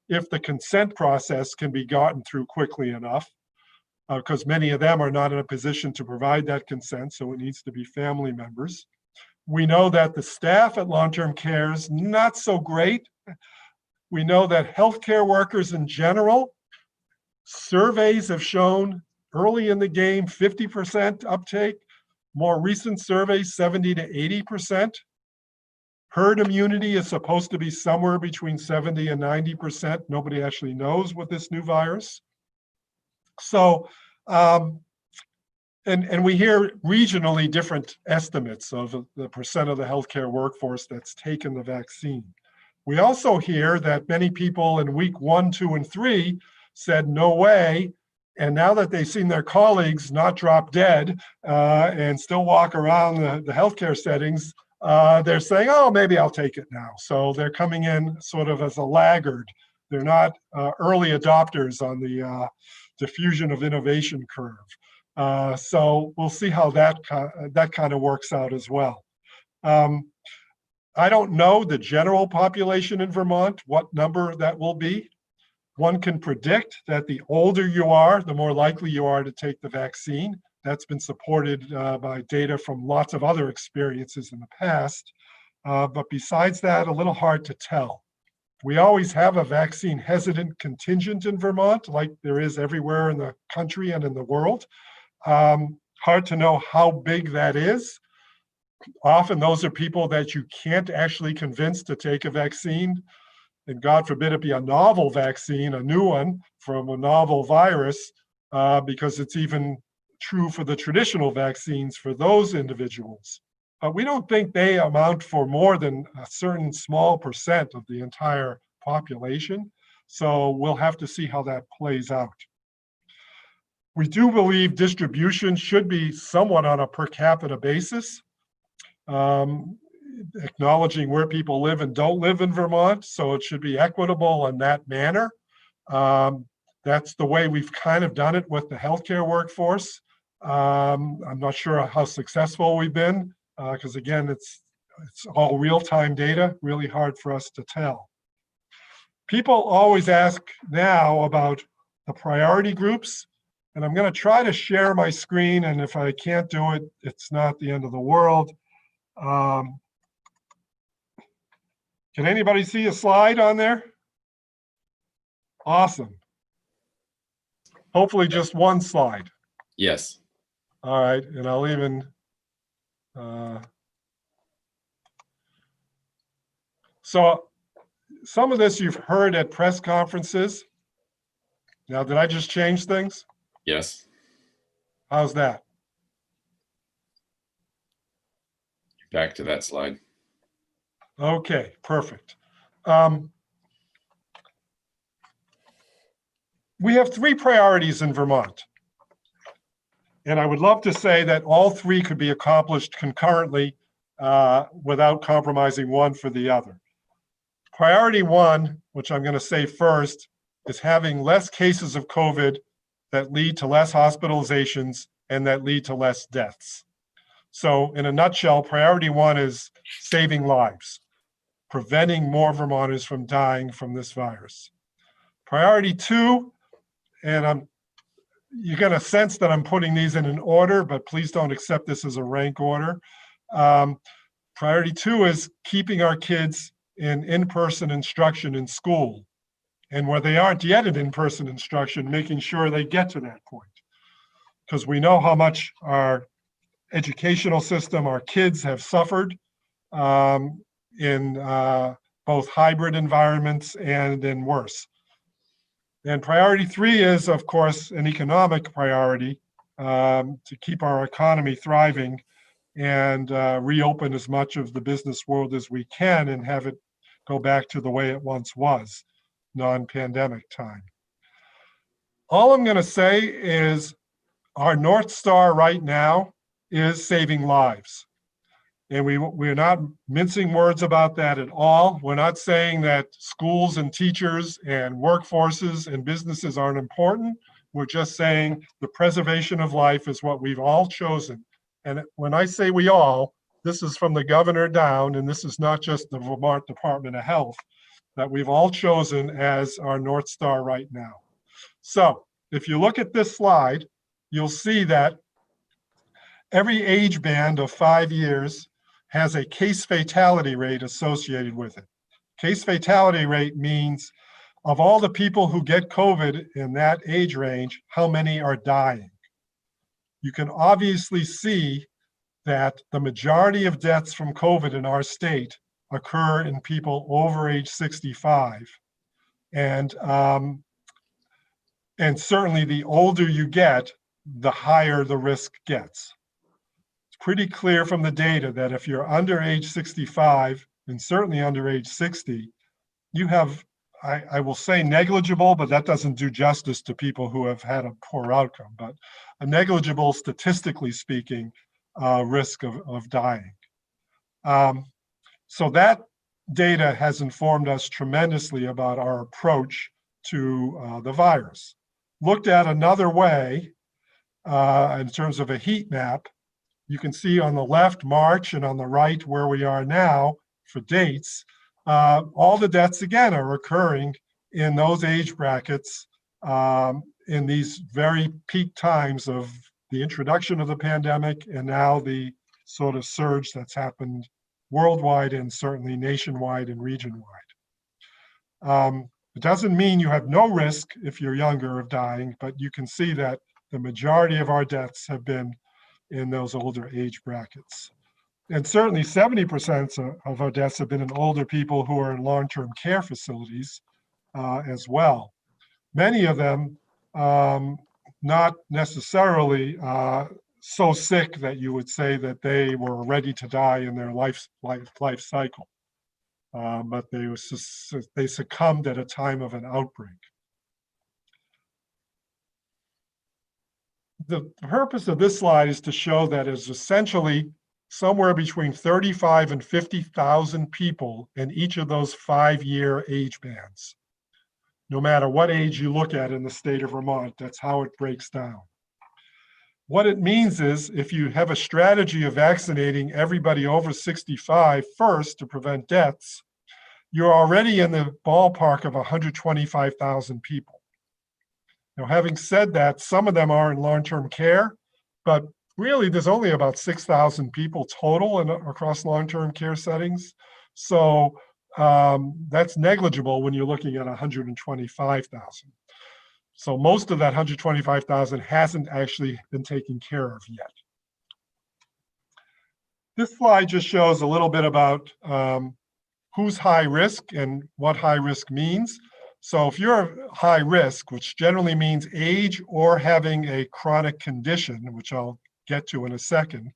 if the consent process can be gotten through quickly enough. because many of them are not in a position to provide that consent, so it needs to be family members. We know that the staff at long-term care is not so great. We know that healthcare workers in general, surveys have shown early in the game 50% uptake, more recent surveys 70 to 80%. Herd immunity is supposed to be somewhere between 70 and 90%. Nobody actually knows with this new virus. So, and we hear regionally different estimates of the percent of the healthcare workforce that's taken the vaccine. We also hear that many people in week 1, 2, and 3 said no way, and now that they've seen their colleagues not drop dead and still walk around the healthcare settings, they're saying, oh, maybe I'll take it now. So they're coming in sort of as a laggard. They're not early adopters on the diffusion of innovation curve. So we'll see how that kind of works out as well. I don't know the general population in Vermont, what number that will be. One can predict that the older you are, the more likely you are to take the vaccine. That's been supported by data from lots of other experiences in the past. But besides that, a little hard to tell. We always have a vaccine hesitant contingent in Vermont, like there is everywhere in the country and in the world. Hard to know how big that is. Often those are people that you can't actually convince to take a vaccine. And God forbid it be a novel vaccine, a new one from a novel virus, because it's even true for the traditional vaccines for those individuals. But we don't think they amount for more than a certain small percent of the entire population. So we'll have to see how that plays out. We do believe distribution should be somewhat on a per capita basis, acknowledging where people live and don't live in Vermont. So it should be equitable in that manner. That's the way we've kind of done it with the healthcare workforce. I'm not sure how successful we've been, because again, it's all real-time data, really hard for us to tell. People always ask now about the priority groups, and I'm going to try to share my screen, and if I can't do it, it's not the end of the world. Can anybody see a slide on there? Awesome. Hopefully just one slide. Yes. All right, and I'll even, so some of this you've heard at press conferences. Now, did I just change things? Yes. How's that? Back to that slide. Okay, perfect. We have 3 priorities in Vermont. And I would love to say that all 3 could be accomplished concurrently without compromising one for the other. Priority 1, which I'm going to say first, is having less cases of COVID that lead to less hospitalizations and that lead to less deaths. So in a nutshell, priority 1 is saving lives, preventing more Vermonters from dying from this virus. Priority 2, and you're going to sense that I'm putting these in an order, but please don't accept this as a rank order. Priority 2 is keeping our kids in-person instruction in school. And where they aren't yet in in-person instruction, making sure they get to that point. Because we know how much our educational system, our kids have suffered in both hybrid environments and in worse. And priority 3 is, of course, an economic priority to keep our economy thriving and reopen as much of the business world as we can and have it go back to the way it once was, non-pandemic time. All I'm going to say is our North Star right now is saving lives. And we're not mincing words about that at all. We're not saying that schools and teachers and workforces and businesses aren't important. We're just saying the preservation of life is what we've all chosen. And when I say we all, this is from the governor down, and this is not just the Vermont Department of Health, that we've all chosen as our North Star right now. So if you look at this slide, you'll see that every age band of 5 years has a case fatality rate associated with it. Case fatality rate means of all the people who get COVID in that age range, how many are dying? You can obviously see that the majority of deaths from COVID in our state occur in people over age 65. And certainly the older you get, the higher the risk gets. It's pretty clear from the data that if you're under age 65 and certainly under age 60, you have, I will say negligible, but that doesn't do justice to people who have had a poor outcome, but a negligible, statistically speaking, risk of dying. So that data has informed us tremendously about our approach to the virus. Looked at another way, in terms of a heat map, you can see on the left March and on the right where we are now for dates. All the deaths again are occurring in those age brackets in these very peak times of the introduction of the pandemic and now the sort of surge that's happened worldwide and certainly nationwide and region-wide. It doesn't mean you have no risk if you're younger of dying, but you can see that the majority of our deaths have been in those older age brackets. And certainly 70% of our deaths have been in older people who are in long-term care facilities as well. Many of them not necessarily so sick that you would say that they were ready to die in their life cycle, but they succumbed at a time of an outbreak. The purpose of this slide is to show that it's essentially somewhere between 35 and 50,000 people in each of those 5-year age bands. No matter what age you look at in the state of Vermont, that's how it breaks down. What it means is if you have a strategy of vaccinating everybody over 65 first to prevent deaths, you're already in the ballpark of 125,000 people. Now, having said that, some of them are in long-term care, but really there's only about 6,000 people total across long-term care settings. So that's negligible when you're looking at 125,000. So most of that 125,000 hasn't actually been taken care of yet. This slide just shows a little bit about who's high risk and what high risk means. So if you're high risk, which generally means age or having a chronic condition, which I'll get to in a second,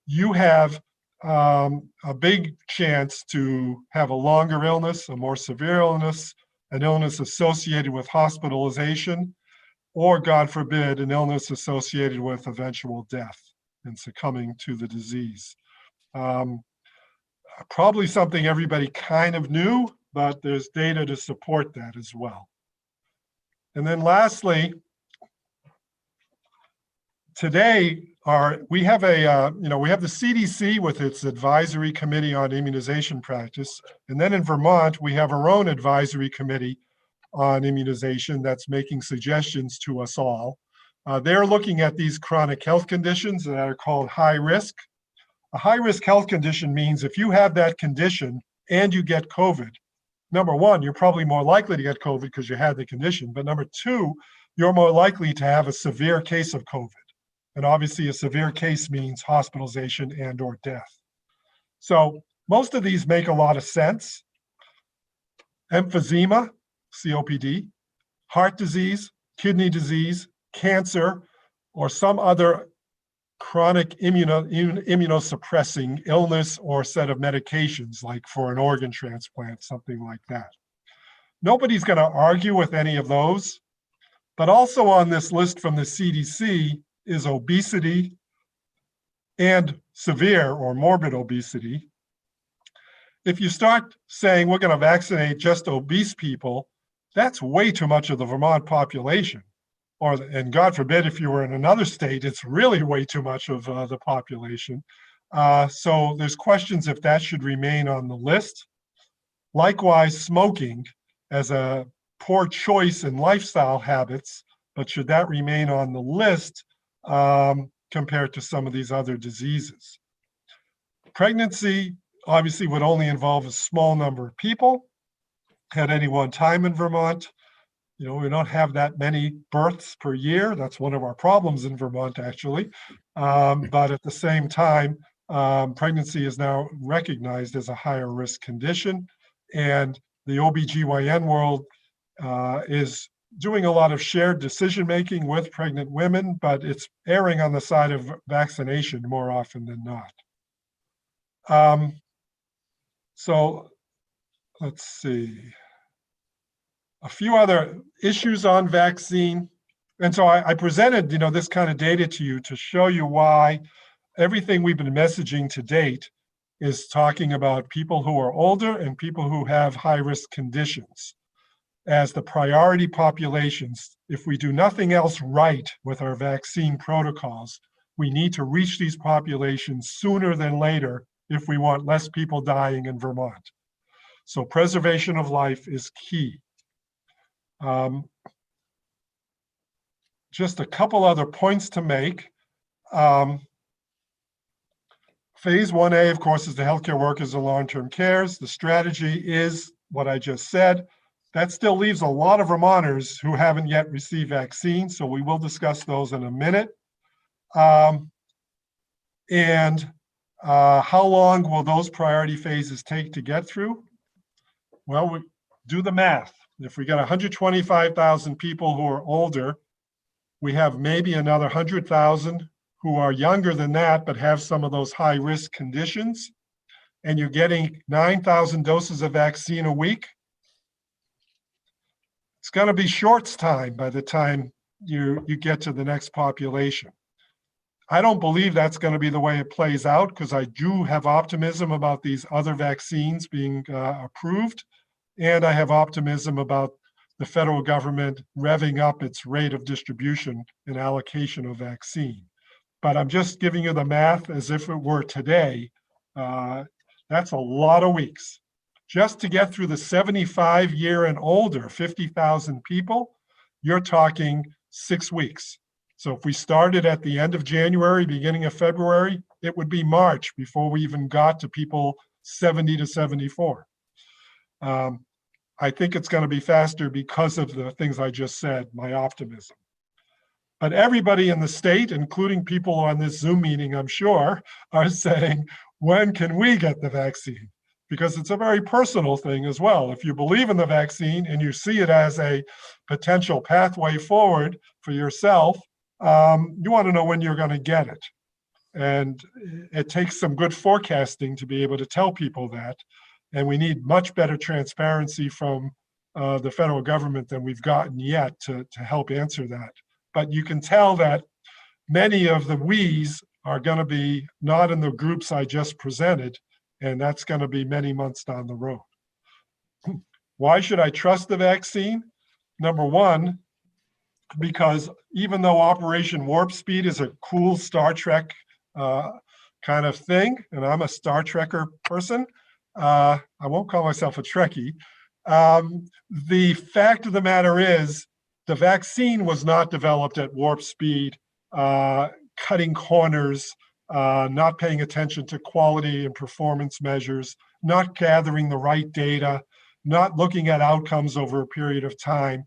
you have a big chance to have a longer illness, a more severe illness, an illness associated with hospitalization, or God forbid, an illness associated with eventual death and succumbing to the disease. Probably something everybody kind of knew, but there's data to support that as well. And then lastly, today we have the CDC with its advisory committee on immunization practice. And then in Vermont, we have our own advisory committee on immunization that's making suggestions to us all. They're looking at these chronic health conditions that are called high risk. A high risk health condition means if you have that condition and you get COVID, number one, you're probably more likely to get COVID because you had the condition. But number two, you're more likely to have a severe case of COVID. And obviously a severe case means hospitalization and or death. So most of these make a lot of sense. Emphysema, COPD, heart disease, kidney disease, cancer, or some other chronic immunosuppressing illness or set of medications, like for an organ transplant, something like that. Nobody's going to argue with any of those, but also on this list from the CDC is obesity and severe or morbid obesity. If you start saying we're going to vaccinate just obese people, that's way too much of the Vermont population. And God forbid, if you were in another state, it's really way too much of the population. So there's questions if that should remain on the list. Likewise, smoking as a poor choice in lifestyle habits, but should that remain on the list compared to some of these other diseases. Pregnancy obviously would only involve a small number of people at any one time in Vermont. You know, we don't have that many births per year. That's one of our problems in Vermont, actually. But at the same time, pregnancy is now recognized as a higher risk condition. And the OBGYN world is doing a lot of shared decision-making with pregnant women, but it's erring on the side of vaccination more often than not. So let's see. A few other issues on vaccine. And so I presented, you know, this kind of data to you to show you why everything we've been messaging to date is talking about people who are older and people who have high-risk conditions as the priority populations. If we do nothing else right with our vaccine protocols, we need to reach these populations sooner than later if we want less people dying in Vermont. So preservation of life is key. Just a couple other points to make. Phase 1A, of course, is the healthcare workers and long-term cares. The strategy is what I just said. That still leaves a lot of Vermonters who haven't yet received vaccines, so we will discuss those in a minute. How long will those priority phases take to get through? Well, we do the math. If we get 125,000 people who are older, we have maybe another 100,000 who are younger than that, but have some of those high-risk conditions, and you're getting 9,000 doses of vaccine a week. It's going to be shorts time by the time you get to the next population. I don't believe that's going to be the way it plays out, because I do have optimism about these other vaccines being approved, and I have optimism about the federal government revving up its rate of distribution and allocation of vaccine. But I'm just giving you the math as if it were today. That's a lot of weeks. Just to get through the 75-year and older, 50,000 people, you're talking 6 weeks. So if we started at the end of January, beginning of February, it would be March before we even got to people 70 to 74. I think it's going to be faster because of the things I just said, my optimism. But everybody in the state, including people on this Zoom meeting, I'm sure, are saying, when can we get the vaccine? Because it's a very personal thing as well. If you believe in the vaccine and you see it as a potential pathway forward for yourself, you want to know when you're going to get it. And it takes some good forecasting to be able to tell people that. And we need much better transparency from the federal government than we've gotten yet to help answer that. But you can tell that many of the we's are going to be not in the groups I just presented, and that's going to be many months down the road. Why should I trust the vaccine? Number one, because even though Operation Warp Speed is a cool Star Trek kind of thing, and I'm a Star Trekker person, I won't call myself a Trekkie. The fact of the matter is, the vaccine was not developed at warp speed, cutting corners, not paying attention to quality and performance measures, not gathering the right data, not looking at outcomes over a period of time.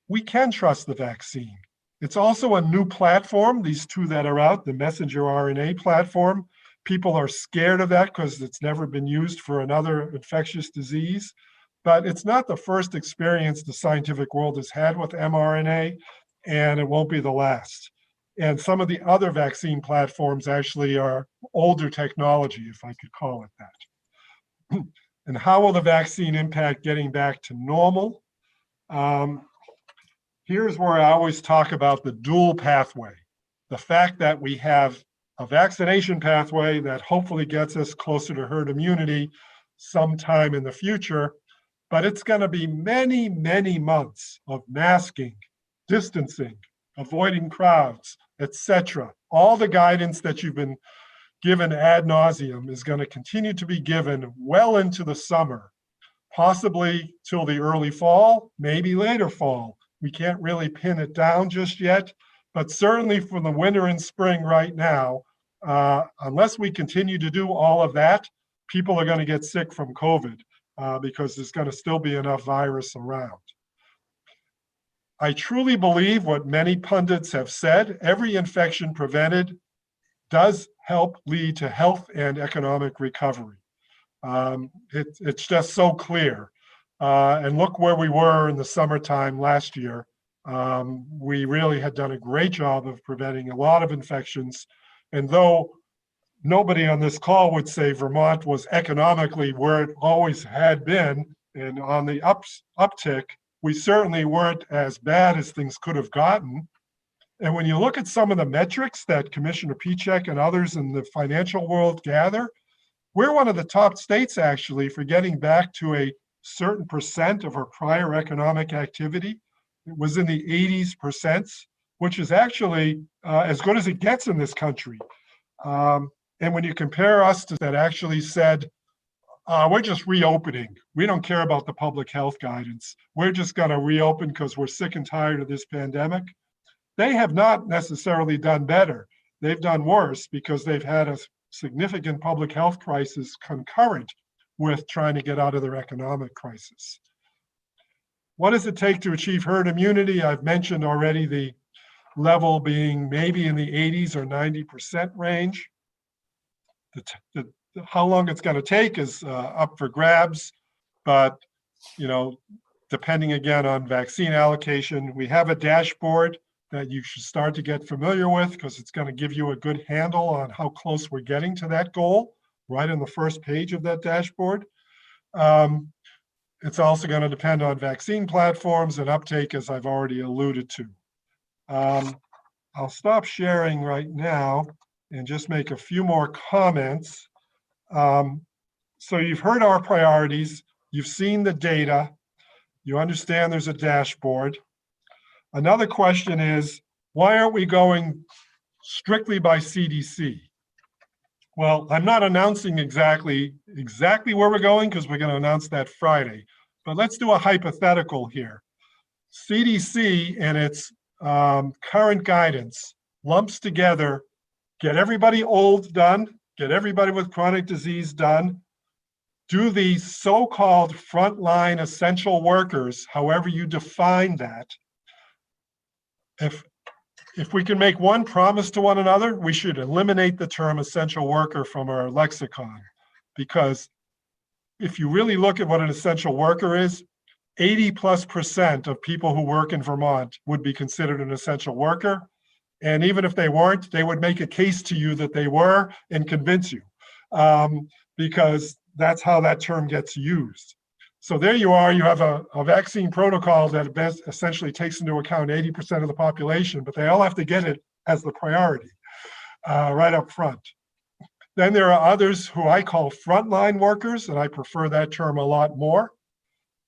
We can trust the vaccine. It's also a new platform, these two that are out, the messenger RNA platform. People are scared of that because it's never been used for another infectious disease. But it's not the first experience the scientific world has had with mRNA, and it won't be the last. And some of the other vaccine platforms actually are older technology, if I could call it that. And how will the vaccine impact getting back to normal? Here's where I always talk about the dual pathway. The fact that we have a vaccination pathway that hopefully gets us closer to herd immunity sometime in the future, but it's going to be many, many months of masking, distancing, avoiding crowds, etc. All the guidance that you've been given ad nauseum is going to continue to be given well into the summer, possibly till the early fall, maybe later fall. We can't really pin it down just yet, but certainly for the winter and spring right now, unless we continue to do all of that, people are going to get sick from COVID because there's going to still be enough virus around. I truly believe what many pundits have said, every infection prevented does help lead to health and economic recovery. It's just so clear. And look where we were in the summertime last year. We really had done a great job of preventing a lot of infections. And though nobody on this call would say Vermont was economically where it always had been and on the uptick, we certainly weren't as bad as things could have gotten. And when you look at some of the metrics that Commissioner Pichek and others in the financial world gather, we're one of the top states actually for getting back to a certain percent of our prior economic activity. It was in the 80s%, which is actually as good as it gets in this country. And when you compare us to that actually said, we're just reopening. We don't care about the public health guidance. We're just going to reopen because we're sick and tired of this pandemic. They have not necessarily done better. They've done worse because they've had a significant public health crisis concurrent with trying to get out of their economic crisis. What does it take to achieve herd immunity? I've mentioned already the level being maybe in the 80s or 90% range. How long it's going to take is up for grabs, but depending again on vaccine allocation, we have a dashboard that you should start to get familiar with because it's going to give you a good handle on how close we're getting to that goal right on the first page of that dashboard. It's also going to depend on vaccine platforms and uptake, as I've already alluded to. I'll stop sharing right now and just make a few more comments. So you've heard our priorities, you've seen the data, you understand there's a dashboard. Another question is, why aren't we going strictly by CDC? Well, I'm not announcing exactly where we're going because we're going to announce that Friday. But let's do a hypothetical here. CDC and its current guidance lumps together, get everybody old done, get everybody with chronic disease done, do the so-called frontline essential workers, however you define that. If we can make one promise to one another, we should eliminate the term essential worker from our lexicon. Because if you really look at what an essential worker is, 80+% of people who work in Vermont would be considered an essential worker. And even if they weren't, they would make a case to you that they were and convince you, because that's how that term gets used. So there you are, you have a vaccine protocol that essentially takes into account 80% of the population, but they all have to get it as the priority right up front. Then there are others who I call frontline workers, and I prefer that term a lot more.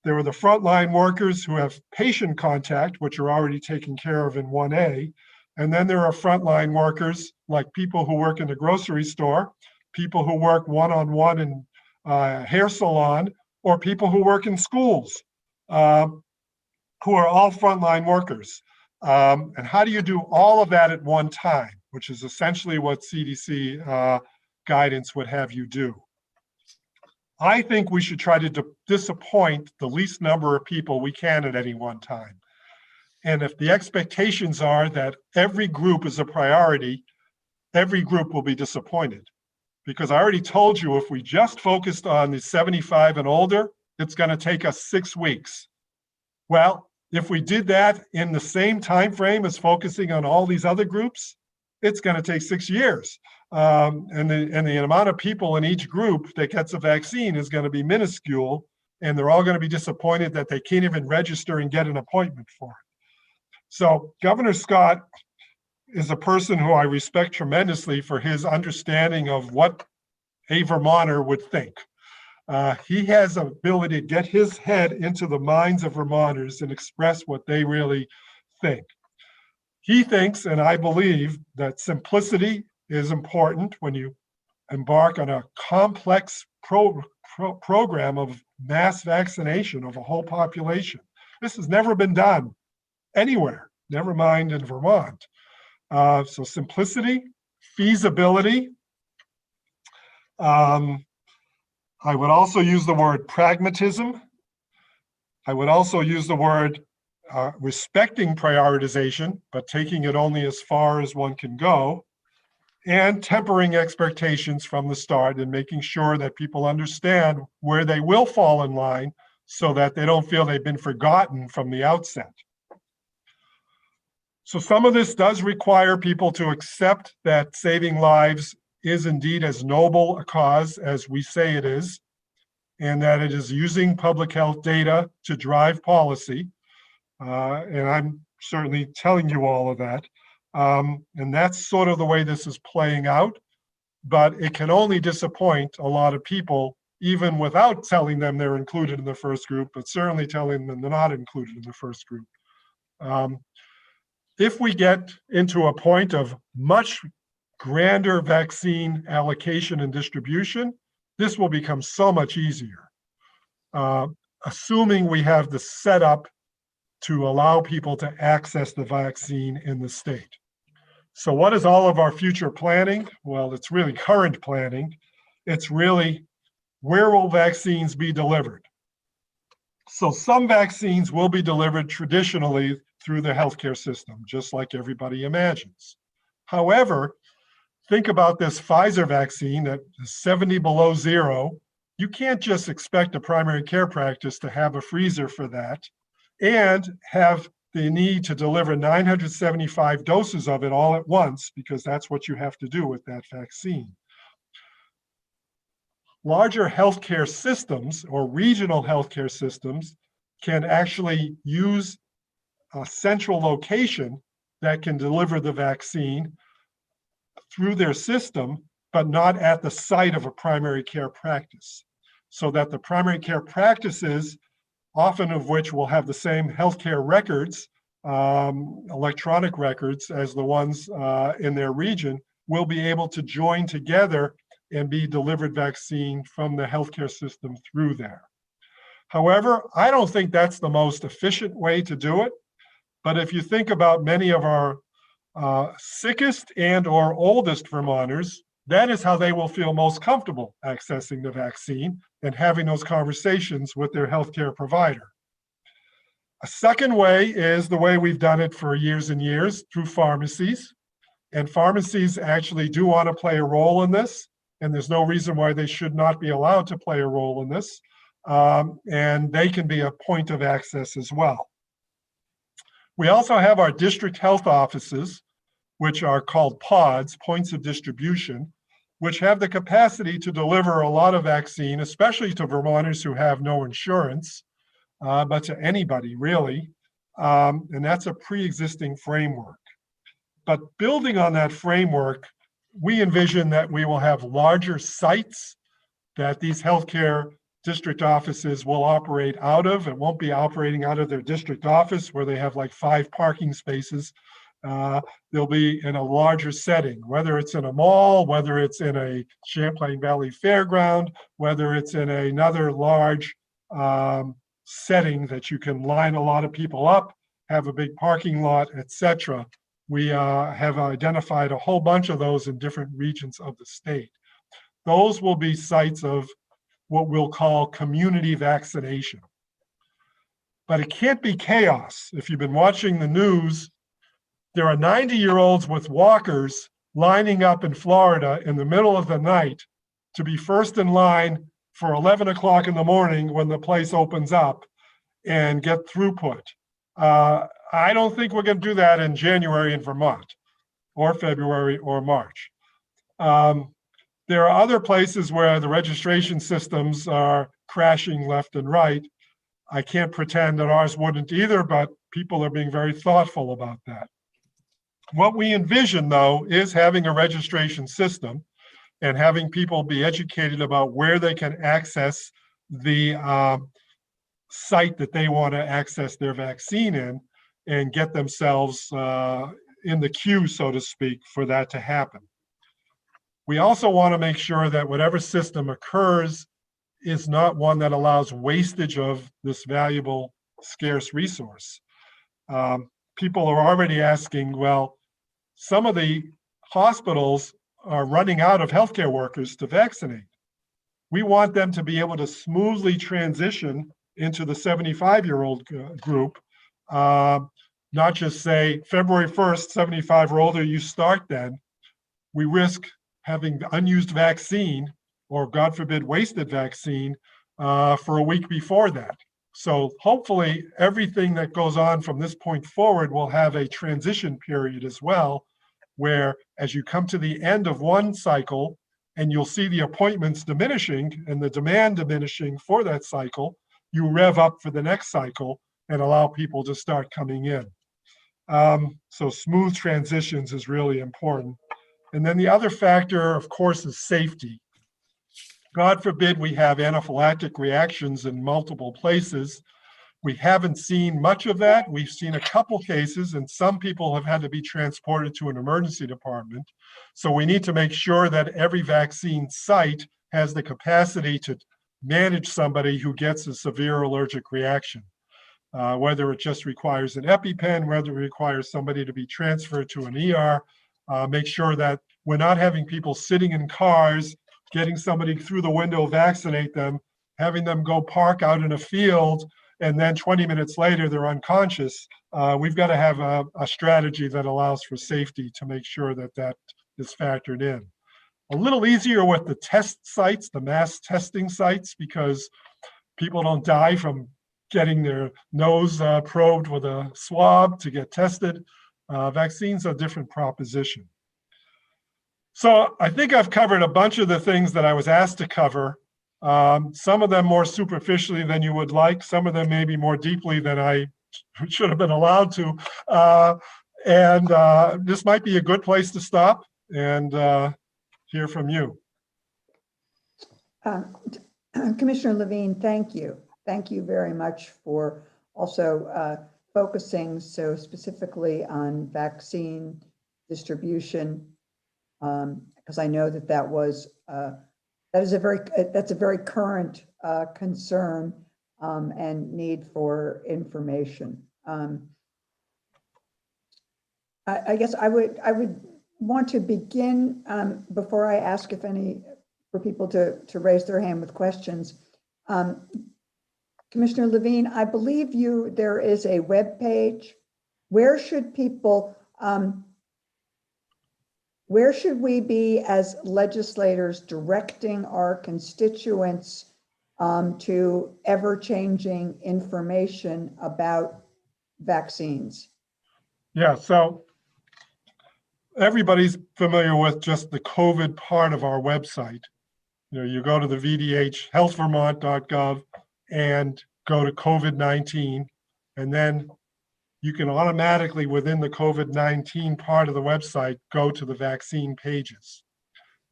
There are the frontline workers who have patient contact, which are already taken care of in 1A. And then there are frontline workers like people who work in the grocery store, people who work one-on-one in a hair salon, or people who work in schools, who are all frontline workers. And how do you do all of that at one time, which is essentially what CDC guidance would have you do. I think we should try to disappoint the least number of people we can at any one time. And if the expectations are that every group is a priority, every group will be disappointed. Because I already told you, if we just focused on the 75 and older, it's going to take us 6 weeks. Well, if we did that in the same time frame as focusing on all these other groups, it's going to take 6 years. And the amount of people in each group that gets a vaccine is going to be minuscule, and they're all going to be disappointed that they can't even register and get an appointment for it. So Governor Scott is a person who I respect tremendously for his understanding of what a Vermonter would think. He has the ability to get his head into the minds of Vermonters and express what they really think. He thinks, and I believe, that simplicity is important when you embark on a complex program of mass vaccination of a whole population. This has never been done anywhere, never mind in Vermont. So simplicity, feasibility. I would also use the word pragmatism. I would also use the word respecting prioritization, but taking it only as far as one can go, and tempering expectations from the start and making sure that people understand where they will fall in line so that they don't feel they've been forgotten from the outset. So some of this does require people to accept that saving lives is indeed as noble a cause as we say it is, and that it is using public health data to drive policy. And I'm certainly telling you all of that. And that's sort of the way this is playing out, but it can only disappoint a lot of people, even without telling them they're included in the first group, but certainly telling them they're not included in the first group. If we get into a point of much grander vaccine allocation and distribution, this will become so much easier, assuming we have the setup to allow people to access the vaccine in the state. So what is all of our future planning? Well, it's really current planning. It's really, where will vaccines be delivered? So some vaccines will be delivered traditionally through the healthcare system, just like everybody imagines. However, think about this Pfizer vaccine that is 70 below zero. You can't just expect a primary care practice to have a freezer for that and have the need to deliver 975 doses of it all at once, because that's what you have to do with that vaccine. Larger healthcare systems or regional healthcare systems can actually use a central location that can deliver the vaccine through their system, but not at the site of a primary care practice. So that the primary care practices, often of which will have the same healthcare records, electronic records as the ones in their region, will be able to join together and be delivered vaccine from the healthcare system through there. However, I don't think that's the most efficient way to do it. But if you think about many of our sickest and or oldest Vermonters, that is how they will feel most comfortable accessing the vaccine and having those conversations with their healthcare provider. A second way is the way we've done it for years and years, through pharmacies. And pharmacies actually do want to play a role in this, and there's no reason why they should not be allowed to play a role in this. And they can be a point of access as well. We also have our district health offices, which are called pods, points of distribution, which have the capacity to deliver a lot of vaccine, especially to Vermonters who have no insurance, but to anybody really. And that's a pre-existing framework. But building on that framework, we envision that we will have larger sites that these healthcare district offices will operate out of. It won't be operating out of their district office where they have like 5 parking spaces. They'll be in a larger setting, whether it's in a mall, whether it's in a Champlain Valley Fairground, whether it's in another large setting that you can line a lot of people up, have a big parking lot, etc. We have identified a whole bunch of those in different regions of the state. Those will be sites of what we'll call community vaccination. But it can't be chaos. If you've been watching the news, there are 90-year-olds with walkers lining up in Florida in the middle of the night to be first in line for 11 o'clock in the morning when the place opens up and get throughput. I don't think we're going to do that in January in Vermont, or February or March. There are other places where the registration systems are crashing left and right. I can't pretend that ours wouldn't either, but people are being very thoughtful about that. What we envision, though, is having a registration system and having people be educated about where they can access the site that they want to access their vaccine in and get themselves in the queue, so to speak, for that to happen. We also want to make sure that whatever system occurs is not one that allows wastage of this valuable, scarce resource. People are already asking, well, some of the hospitals are running out of healthcare workers to vaccinate. We want them to be able to smoothly transition into the 75-year-old group, not just say February 1st, 75 or older, you start then. We risk having unused vaccine or God forbid wasted vaccine for a week before that. So hopefully everything that goes on from this point forward will have a transition period as well, where as you come to the end of one cycle and you'll see the appointments diminishing and the demand diminishing for that cycle, you rev up for the next cycle and allow people to start coming in. So smooth transitions is really important. And then the other factor, of course, is safety. God forbid we have anaphylactic reactions in multiple places. We haven't seen much of that. We've seen a couple cases, and some people have had to be transported to an emergency department. So we need to make sure that every vaccine site has the capacity to manage somebody who gets a severe allergic reaction. Whether it just requires an EpiPen, whether it requires somebody to be transferred to an ER, make sure that we're not having people sitting in cars, getting somebody through the window, vaccinate them, having them go park out in a field, and then 20 minutes later, they're unconscious. We've got to have a strategy that allows for safety to make sure that that is factored in. A little easier with the test sites, the mass testing sites, because people don't die from getting their nose probed with a swab to get tested. Vaccines are a different proposition. So I think I've covered a bunch of the things that I was asked to cover. Some of them more superficially than you would like, some of them maybe more deeply than I should have been allowed to. This might be a good place to stop and hear from you. Commissioner Levine, thank you. Thank you very much for also focusing so specifically on vaccine distribution, because I know that that's a very current concern and need for information. I guess I would want to begin before I ask for people to raise their hand with questions. Commissioner Levine, I believe there is a web page. Where should people, where should we be as legislators directing our constituents to ever-changing information about vaccines? Yeah, so everybody's familiar with just the COVID part of our website. You go to the VDH, healthvermont.gov, and go to COVID-19, and then you can automatically, within the COVID-19 part of the website, go to the vaccine pages.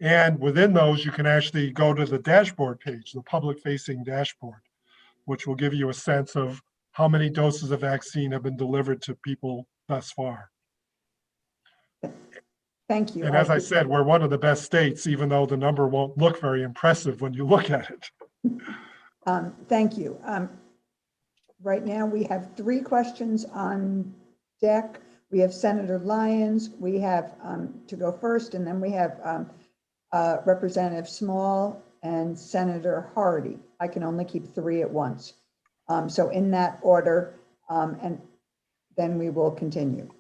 And within those, you can actually go to the dashboard page, the public-facing dashboard, which will give you a sense of how many doses of vaccine have been delivered to people thus far. Thank you. And as I said, we're one of the best states, even though the number won't look very impressive when you look at it. Thank you. Right now, we have 3 questions on deck. We have Senator Lyons, we have to go first, and then we have Representative Small and Senator Hardy. I can only keep 3 at once. So in that order, and then we will continue.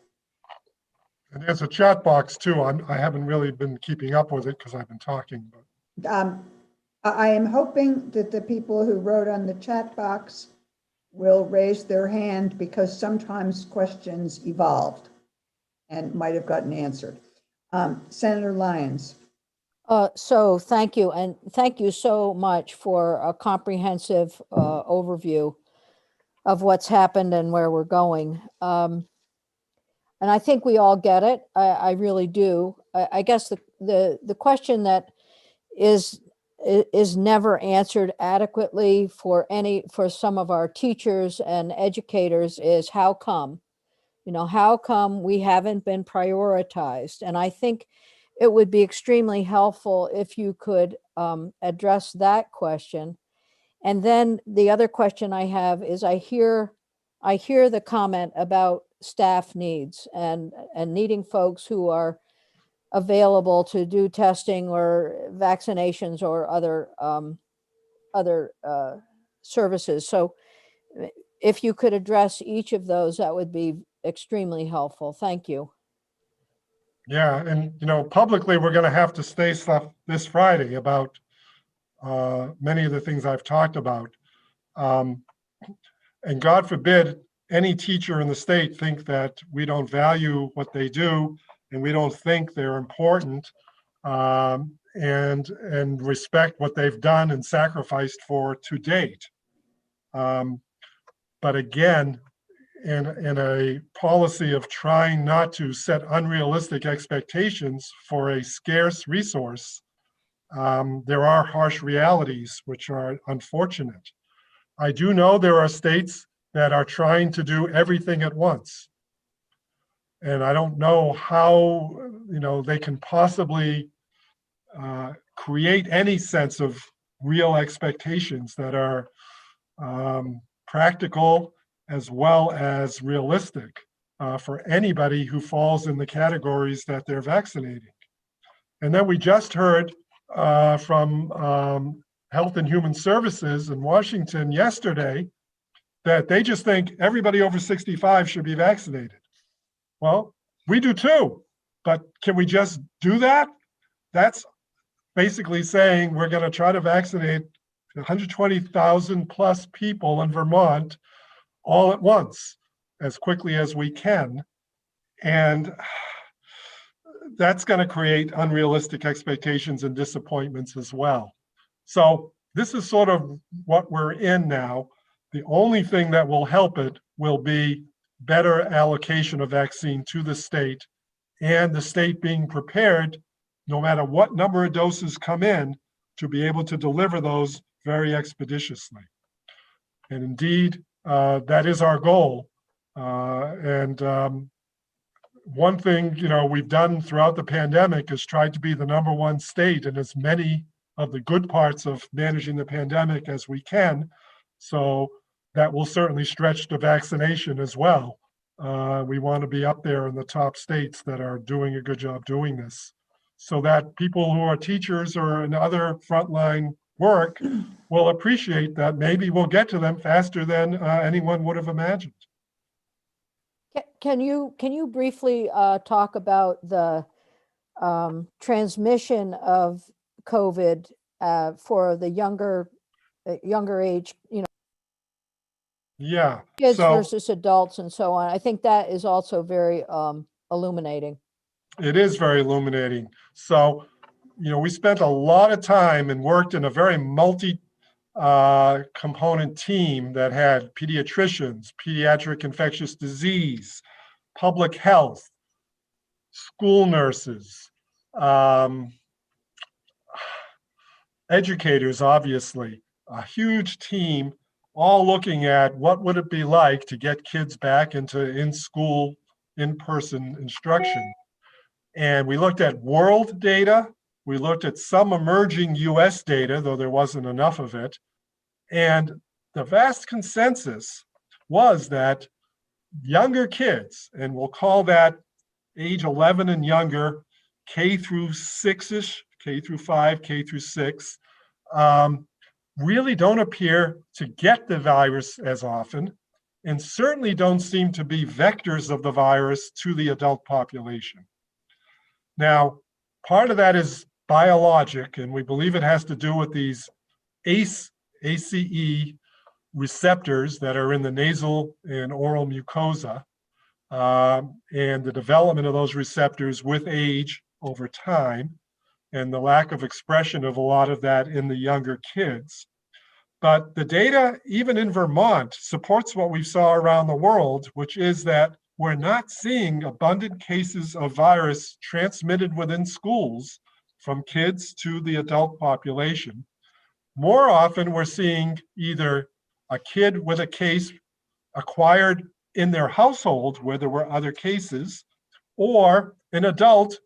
And there's a chat box too. I haven't really been keeping up with it because I've been talking. But I am hoping that the people who wrote on the chat box will raise their hand, because sometimes questions evolved and might have gotten answered. Senator Lyons. So thank you. And thank you so much for a comprehensive overview of what's happened and where we're going. And I think we all get it. I really do. I guess the question that is never answered adequately for some of our teachers and educators is how come? How come we haven't been prioritized? And I think it would be extremely helpful if you could address that question. And then the other question I have is I hear the comment about staff needs and needing folks who are available to do testing or vaccinations or other services. So if you could address each of those, that would be extremely helpful. Thank you. Yeah, and publicly, we're going to have to say stuff this Friday about many of the things I've talked about. And God forbid any teacher in the state think that we don't value what they do and we don't think they're important, and respect what they've done and sacrificed for to date. But again, in a policy of trying not to set unrealistic expectations for a scarce resource, there are harsh realities which are unfortunate. I do know there are states that are trying to do everything at once. And I don't know how, they can possibly create any sense of real expectations that are practical as well as realistic for anybody who falls in the categories that they're vaccinating. And then we just heard from Health and Human Services in Washington yesterday that they just think everybody over 65 should be vaccinated. Well, we do too, but can we just do that? That's basically saying we're going to try to vaccinate 120,000 plus people in Vermont all at once, as quickly as we can. And that's going to create unrealistic expectations and disappointments as well. So this is sort of what we're in now. The only thing that will help it will be better allocation of vaccine to the state, and the state being prepared, no matter what number of doses come in, to be able to deliver those very expeditiously. And indeed, that is our goal. One thing we've done throughout the pandemic is tried to be the #1 state in as many of the good parts of managing the pandemic as we can. So that will certainly stretch to vaccination as well. We want to be up there in the top states that are doing a good job doing this, so that people who are teachers or in other frontline work will appreciate that maybe we'll get to them faster than anyone would have imagined. Can you briefly talk about the transmission of COVID for the younger age, Yeah. kids versus adults and so on? I think that is also very illuminating. It is very illuminating. So, we spent a lot of time and worked in a very multi-component team that had pediatricians, pediatric infectious disease, public health, school nurses, educators, obviously, a huge team, all looking at what would it be like to get kids back into in-school, in-person instruction. And we looked at world data. We looked at some emerging US data, though there wasn't enough of it. And the vast consensus was that younger kids, and we'll call that age 11 and younger, K through 6-ish, K through 5, K through 6, really don't appear to get the virus as often, and certainly don't seem to be vectors of the virus to the adult population. Now, part of that is biologic, and we believe it has to do with these ACE receptors that are in the nasal and oral mucosa, and the development of those receptors with age over time, and the lack of expression of a lot of that in the younger kids. But the data, even in Vermont, supports what we saw around the world, which is that we're not seeing abundant cases of virus transmitted within schools from kids to the adult population. More often, we're seeing either a kid with a case acquired in their household where there were other cases, or an adult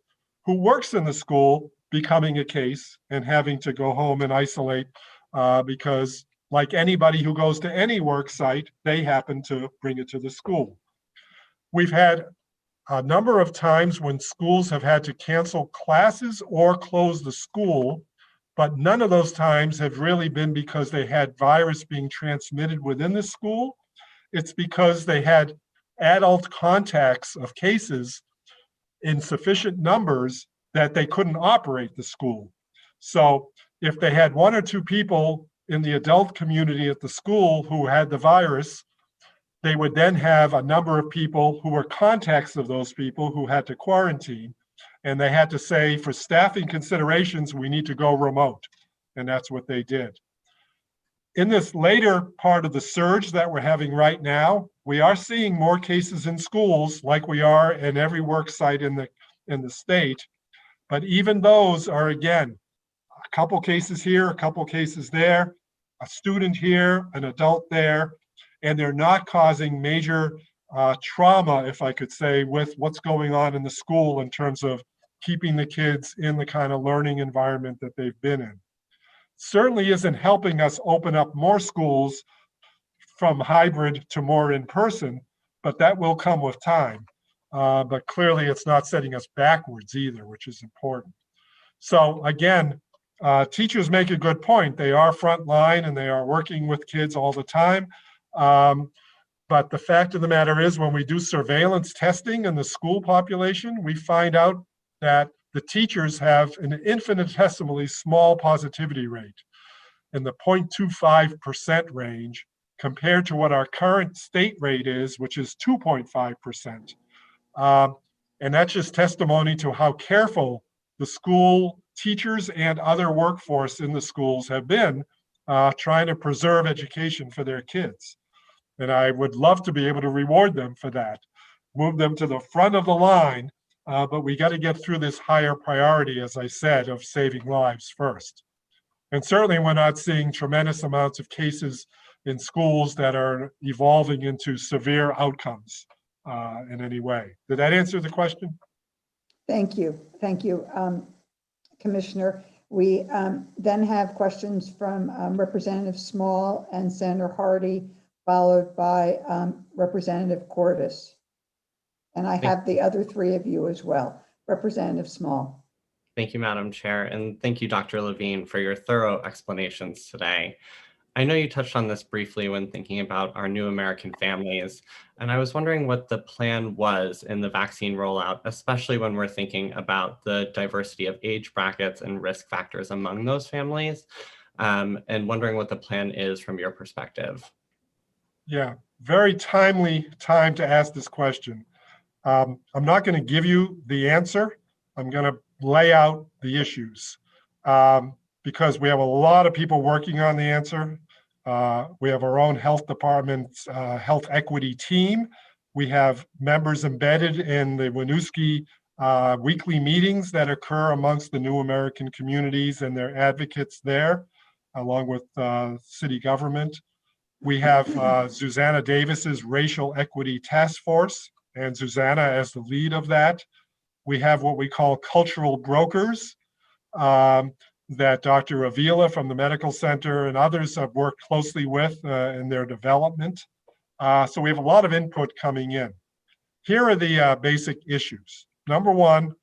who works in the school becoming a case and having to go home and isolate because, like anybody who goes to any work site, they happen to bring it to the school. We've had a number of times when schools have had to cancel classes or close the school, but none of those times have really been because they had virus being transmitted within the school. It's because they had adult contacts of cases in sufficient numbers that they couldn't operate the school. So if they had 1 or 2 people in the adult community at the school who had the virus, they would then have a number of people who were contacts of those people who had to quarantine. And they had to say, for staffing considerations, we need to go remote. And that's what they did. In this later part of the surge that we're having right now, we are seeing more cases in schools like we are in every work site in the state. But even those are, again, a couple cases here, a couple cases there, a student here, an adult there, and they're not causing major trauma, if I could say, with what's going on in the school in terms of keeping the kids in the kind of learning environment that they've been in. Certainly isn't helping us open up more schools from hybrid to more in person, but that will come with time. But clearly it's not setting us backwards either, which is important. So again, teachers make a good point. They are frontline and they are working with kids all the time. But the fact of the matter is, when we do surveillance testing in the school population, we find out that the teachers have an infinitesimally small positivity rate in the 0.25% range compared to what our current state rate is, which is 2.5%. And that's just testimony to how careful the school teachers and other workforce in the schools have been trying to preserve education for their kids. And I would love to be able to reward them for that, move them to the front of the line, but we got to get through this higher priority, as I said, of saving lives first. And certainly we're not seeing tremendous amounts of cases in schools that are evolving into severe outcomes in any way. Did that answer the question? Thank you. Thank you, Commissioner. We then have questions from Representative Small and Senator Hardy, followed by Representative Cordes. And I have the other 3 of you as well. Representative Small. Thank you, Madam Chair, and thank you, Dr. Levine, for your thorough explanations today. I know you touched on this briefly when thinking about our new American families, and I was wondering what the plan was in the vaccine rollout, especially when we're thinking about the diversity of age brackets and risk factors among those families, and wondering what the plan is from your perspective. Yeah, very timely time to ask this question. I'm not going to give you the answer. I'm going to lay out the issues because we have a lot of people working on the answer. We have our own health department's health equity team. We have members embedded in the Winooski weekly meetings that occur amongst the new American communities and their advocates there, along with city government. We have Susanna Davis's Racial Equity Task Force, and Susanna as the lead of that. We have what we call cultural brokers that Dr. Avila from the Medical Center and others have worked closely with in their development. So we have a lot of input coming in. Here are the basic issues. Number 1,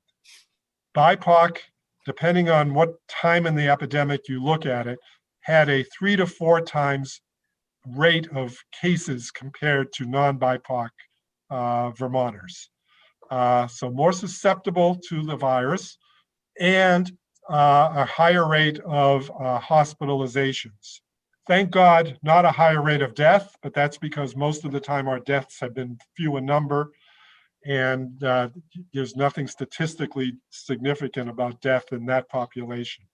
BIPOC, depending on what time in the epidemic you look at it, had a 3 to 4 times rate of cases compared to non-BIPOC Vermonters. So more susceptible to the virus and a higher rate of hospitalizations. Thank God, not a higher rate of death, but that's because most of the time our deaths have been few in number, and there's nothing statistically significant about death in that population.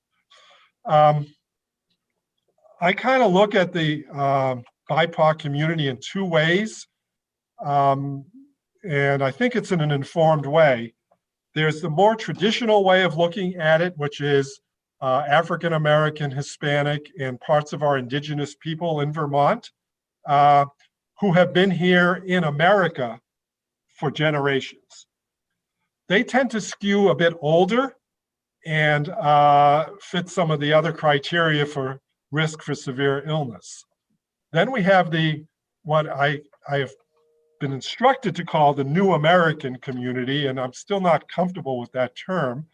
I kind of look at the BIPOC community in 2 ways, and I think it's in an informed way. There's the more traditional way of looking at it, which is African American, Hispanic, and parts of our indigenous people in Vermont who have been here in America for generations. They tend to skew a bit older and fit some of the other criteria for risk for severe illness. Then we have what I have been instructed to call the New American community, and I'm still not comfortable with that term.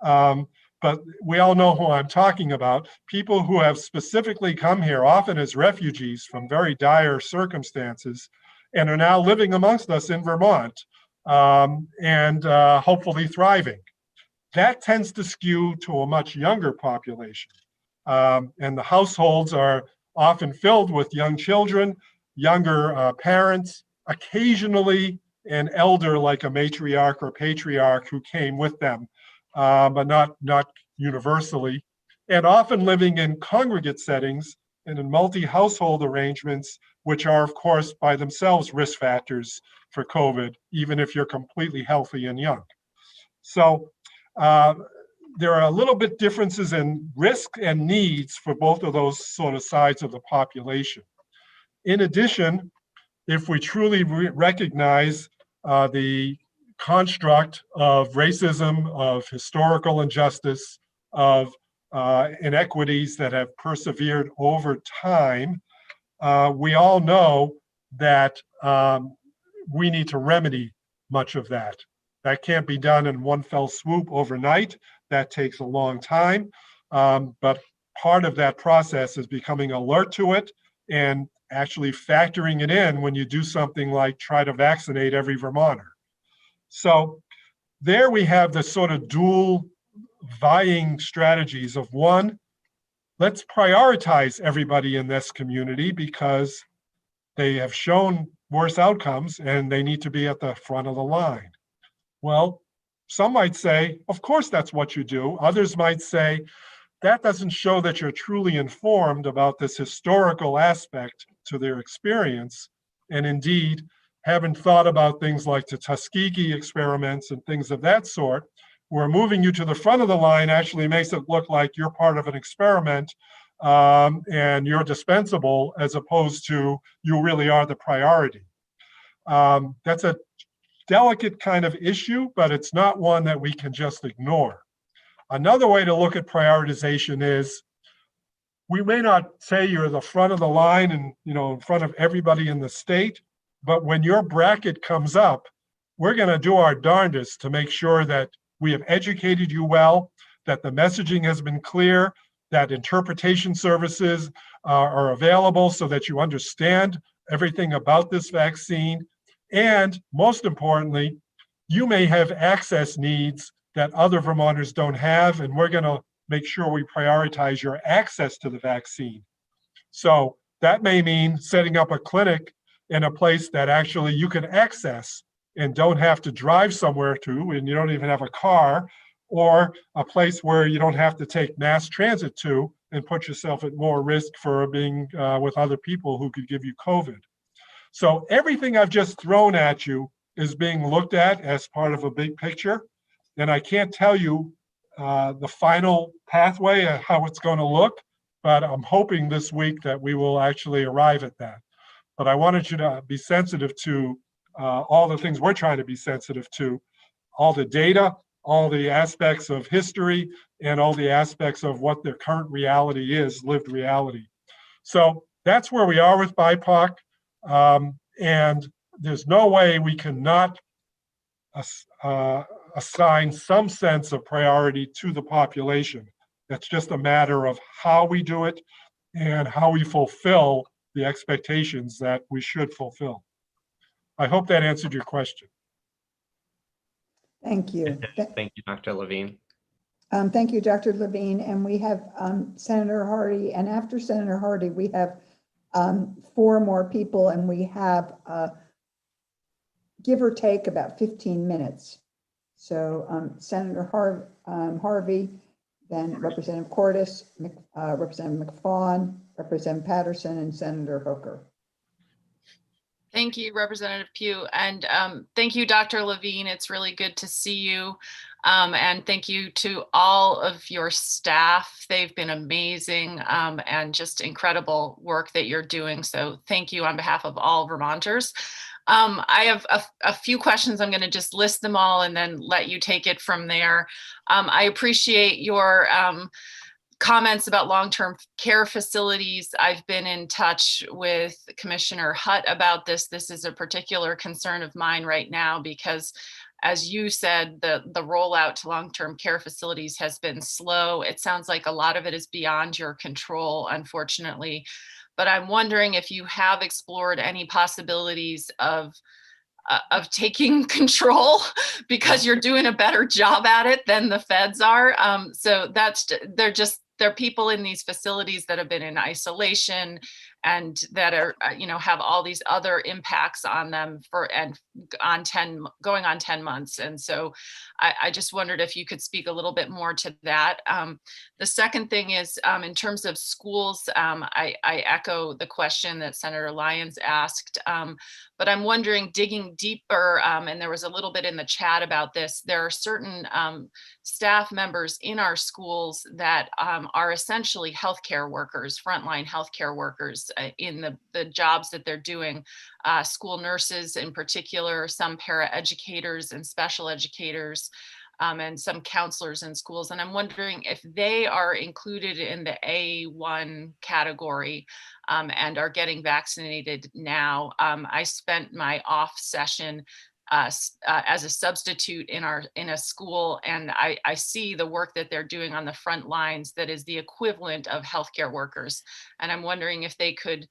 But we all know who I'm talking about. People who have specifically come here, often as refugees from very dire circumstances, and are now living amongst us in Vermont, and hopefully thriving. That tends to skew to a much younger population. And the households are often filled with young children, younger parents, occasionally an elder like a matriarch or patriarch who came with them, but not universally, and often living in congregate settings and in multi-household arrangements, which are, of course, by themselves risk factors for COVID, even if you're completely healthy and young. So there are a little bit differences in risk and needs for both of those sort of sides of the population. In addition, if we truly recognize the construct of racism, of historical injustice, of inequities that have persevered over time, we all know that we need to remedy much of that. That can't be done in one fell swoop overnight. That takes a long time. But part of that process is becoming alert to it and actually factoring it in when you do something like try to vaccinate every Vermonter. So there we have the sort of dual vying strategies of one, let's prioritize everybody in this community because they have shown worse outcomes and they need to be at the front of the line. Well, some might say, of course, that's what you do. Others might say, that doesn't show that you're truly informed about this historical aspect to their experience. And indeed, haven't thought about things like the Tuskegee experiments and things of that sort, where moving you to the front of the line actually makes it look like you're part of an experiment and you're dispensable, as opposed to you really are the priority. That's a delicate kind of issue, but it's not one that we can just ignore. Another way to look at prioritization is, we may not say you're the front of the line and in front of everybody in the state, but when your bracket comes up, we're going to do our darndest to make sure that we have educated you well, that the messaging has been clear, that interpretation services are available so that you understand everything about this vaccine. And most importantly, you may have access needs that other Vermonters don't have, and we're going to make sure we prioritize your access to the vaccine. So that may mean setting up a clinic in a place that actually you can access and don't have to drive somewhere to, and you don't even have a car, or a place where you don't have to take mass transit to and put yourself at more risk for being with other people who could give you COVID. So everything I've just thrown at you is being looked at as part of a big picture. And I can't tell you the final pathway of how it's going to look, but I'm hoping this week that we will actually arrive at that. But I wanted you to be sensitive to all the things we're trying to be sensitive to, all the data, all the aspects of history, and all the aspects of what the current reality is, lived reality. So that's where we are with BIPOC. And there's no way we cannot assign some sense of priority to the population. That's just a matter of how we do it and how we fulfill the expectations that we should fulfill. I hope that answered your question. Thank you. Thank you, Dr. Levine. Thank you, Dr. Levine. And we have Senator Hardy, and after Senator Hardy, we have 4 more people, and we have, give or take, about 15 minutes. So Senator Harvey, then Representative Cordes, Representative McFawn, Representative Patterson, and Senator Hooker. Thank you, Representative Pugh. And thank you, Dr. Levine. It's really good to see you. And thank you to all of your staff. They've been amazing and just incredible work that you're doing. So thank you on behalf of all Vermonters. I have a few questions. I'm going to just list them all and then let you take it from there. I appreciate your comments about long-term care facilities. I've been in touch with Commissioner Hutt about this. This is a particular concern of mine right now because, as you said, the rollout to long-term care facilities has been slow. It sounds like a lot of it is beyond your control, unfortunately. But I'm wondering if you have explored any possibilities of taking control because you're doing a better job at it than the feds are. So they're people in these facilities that have been in isolation and that are, have all these other impacts on them going on 10 months. And so I just wondered if you could speak a little bit more to that. The second thing is in terms of schools, I echo the question that Senator Lyons asked, but I'm wondering, digging deeper, and there was a little bit in the chat about this, there are certain staff members in our schools that are essentially healthcare workers, frontline healthcare workers in the jobs that they're doing, school nurses in particular, some paraeducators and special educators, and some counselors in schools. And I'm wondering if they are included in the A1 category and are getting vaccinated now. I spent my off session as a substitute in a school, and I see the work that they're doing on the front lines that is the equivalent of healthcare workers. And I'm wondering if they could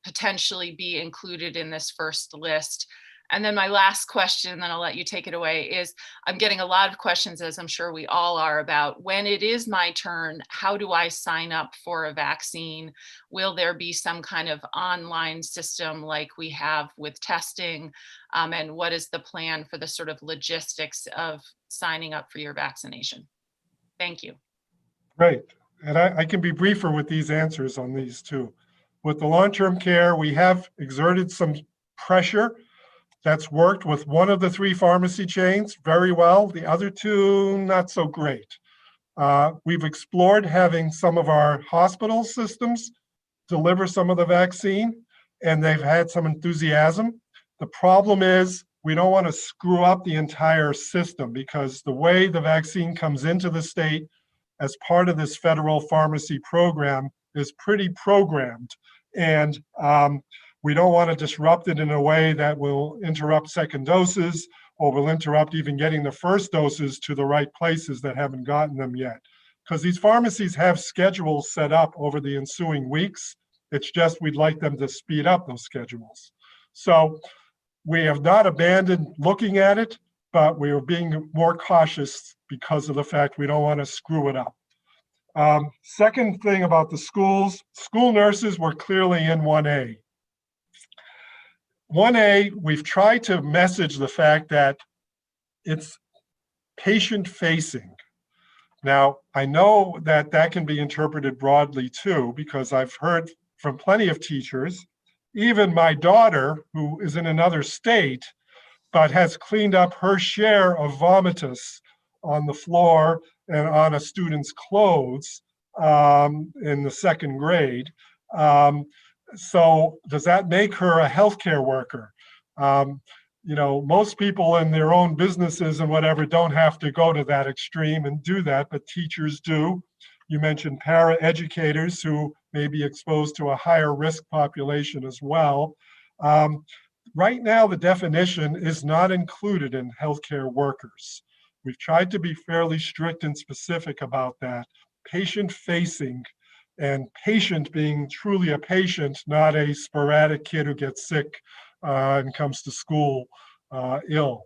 potentially be included in this first list. And then my last question, then I'll let you take it away, is I'm getting a lot of questions, as I'm sure we all are, about when it is my turn, how do I sign up for a vaccine? Will there be some kind of online system like we have with testing? And what is the plan for the sort of logistics of signing up for your vaccination? Thank you. Great. And I can be briefer with these answers on these too. With the long-term care, we have exerted some pressure. That's worked with one of the 3 pharmacy chains very well. The other 2, not so great. We've explored having some of our hospital systems deliver some of the vaccine, and they've had some enthusiasm. The problem is we don't want to screw up the entire system because the way the vaccine comes into the state as part of this federal pharmacy program is pretty programmed. And we don't want to disrupt it in a way that will interrupt second doses or will interrupt even getting the first doses to the right places that haven't gotten them yet. Because these pharmacies have schedules set up over the ensuing weeks. It's just we'd like them to speed up those schedules. So we have not abandoned looking at it, but we are being more cautious because of the fact we don't want to screw it up. Second thing about the schools, school nurses were clearly in 1A. 1A, we've tried to message the fact that it's patient-facing. Now, I know that that can be interpreted broadly too, because I've heard from plenty of teachers, even my daughter, who is in another state, but has cleaned up her share of vomitus on the floor and on a student's clothes in the 2nd grade. So does that make her a healthcare worker? Most people in their own businesses and whatever don't have to go to that extreme and do that, but teachers do. You mentioned paraeducators who may be exposed to a higher risk population as well. Right now, the definition is not included in healthcare workers. We've tried to be fairly strict and specific about that. Patient-facing, and patient being truly a patient, not a sporadic kid who gets sick and comes to school ill.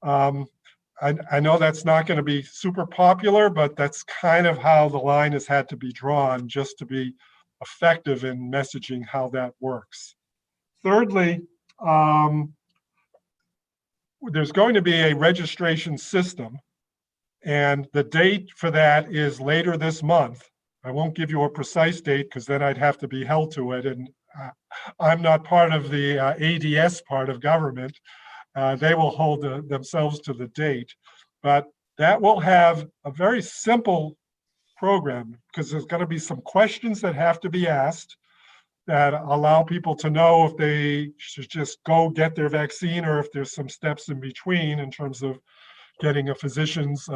I know that's not going to be super popular, but that's kind of how the line has had to be drawn just to be effective in messaging how that works. Thirdly, there's going to be a registration system, and the date for that is later this month. I won't give you a precise date because then I'd have to be held to it, and I'm not part of the ADS part of government. They will hold themselves to the date, but that will have a very simple program because there's going to be some questions that have to be asked that allow people to know if they should just go get their vaccine or if there's some steps in between in terms of getting a physician's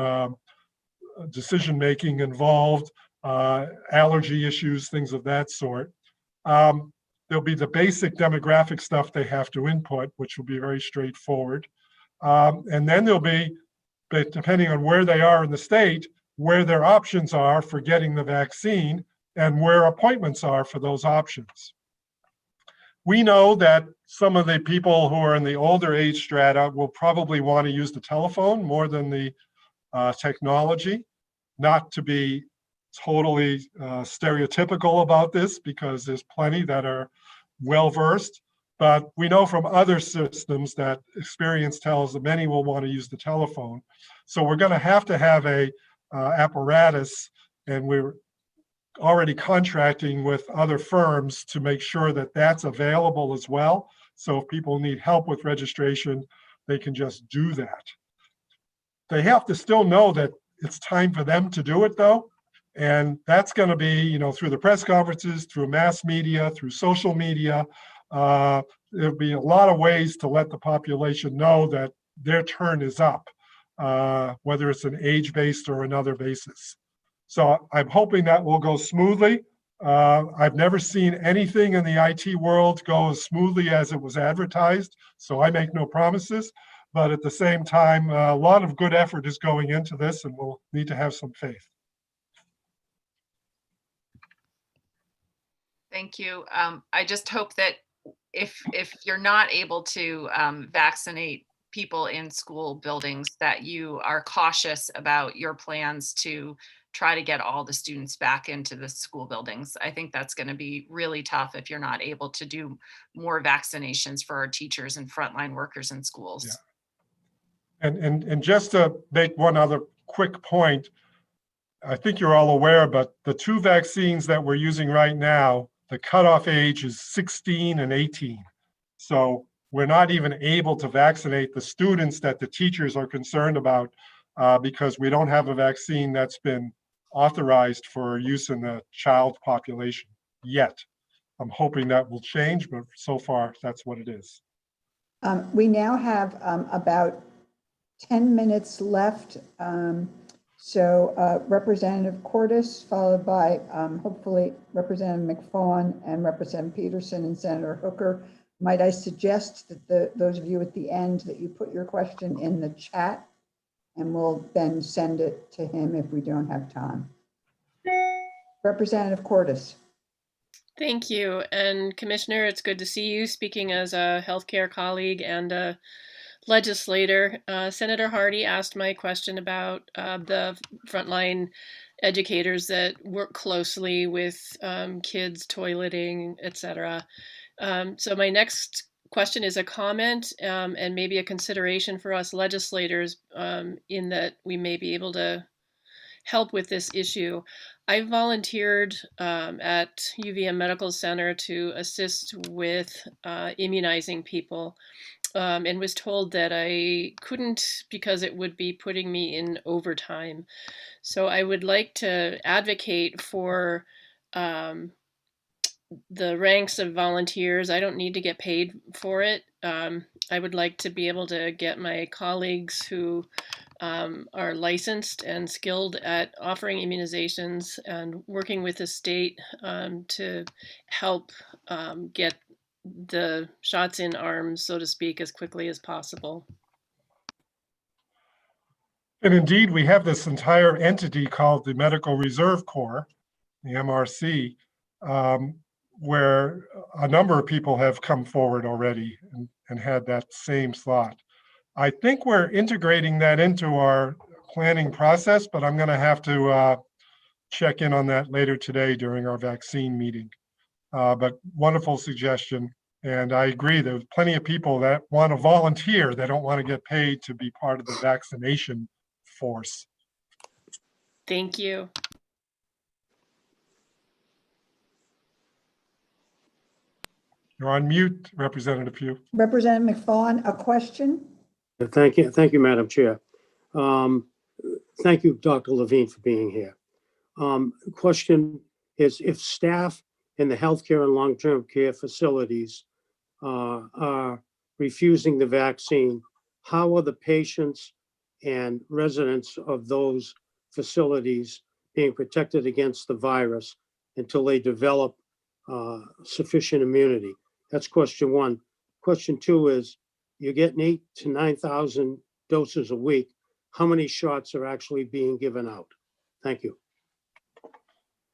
decision-making involved, allergy issues, things of that sort. There'll be the basic demographic stuff they have to input, which will be very straightforward. And then there'll be, depending on where they are in the state, where their options are for getting the vaccine and where appointments are for those options. We know that some of the people who are in the older age strata will probably want to use the telephone more than the technology. Not to be totally stereotypical about this, because there's plenty that are well-versed, but we know from other systems that experience tells that many will want to use the telephone. So we're going to have a apparatus, and we're already contracting with other firms to make sure that that's available as well. So if people need help with registration, they can just do that. They have to still know that it's time for them to do it, though. And that's going to be, through the press conferences, through mass media, through social media. There'll be a lot of ways to let the population know that their turn is up, whether it's an age-based or another basis. So I'm hoping that will go smoothly. I've never seen anything in the IT world go as smoothly as it was advertised, so I make no promises. But at the same time, a lot of good effort is going into this, and we'll need to have some faith. Thank you. I just hope that if you're not able to vaccinate people in school buildings, that you are cautious about your plans to try to get all the students back into the school buildings. I think that's going to be really tough if you're not able to do more vaccinations for our teachers and frontline workers in schools. Yeah. And just to make one other quick point, I think you're all aware, but the two vaccines that we're using right now, the cutoff age is 16 and 18. So we're not even able to vaccinate the students that the teachers are concerned about because we don't have a vaccine that's been authorized for use in the child population yet. I'm hoping that will change, but so far that's what it is. We now have about 10 minutes left. So Representative Cordes, followed by hopefully Representative McFawn and Representative Peterson and Senator Hooker. Might I suggest that those of you at the end that you put your question in the chat, and we'll then send it to him if we don't have time. Representative Cordes. Thank you. And Commissioner, it's good to see you speaking as a healthcare colleague and a legislator. Senator Hardy asked my question about the frontline educators that work closely with kids toileting, etc. So my next question is a comment and maybe a consideration for us legislators in that we may be able to help with this issue. I volunteered at UVM Medical Center to assist with immunizing people and was told that I couldn't because it would be putting me in overtime. So I would like to advocate for the ranks of volunteers. I don't need to get paid for it. I would like to be able to get my colleagues who are licensed and skilled at offering immunizations and working with the state to help get the shots in arms, so to speak, as quickly as possible. And indeed, we have this entire entity called the Medical Reserve Corps, the MRC, where a number of people have come forward already and had that same thought. I think we're integrating that into our planning process, but I'm going to have to check in on that later today during our vaccine meeting. But wonderful suggestion. And I agree, there's plenty of people that want to volunteer. They don't want to get paid to be part of the vaccination force. Thank you. You're on mute, Representative Pugh. Representative McFawn, a question? Thank you, Madam Chair. Thank you, Dr. Levine, for being here. The question is, if staff in the healthcare and long-term care facilities are refusing the vaccine, how are the patients and residents of those facilities being protected against the virus until they develop sufficient immunity? That's question one. Question two is, you're getting 8,000 to 9,000 doses a week. How many shots are actually being given out? Thank you.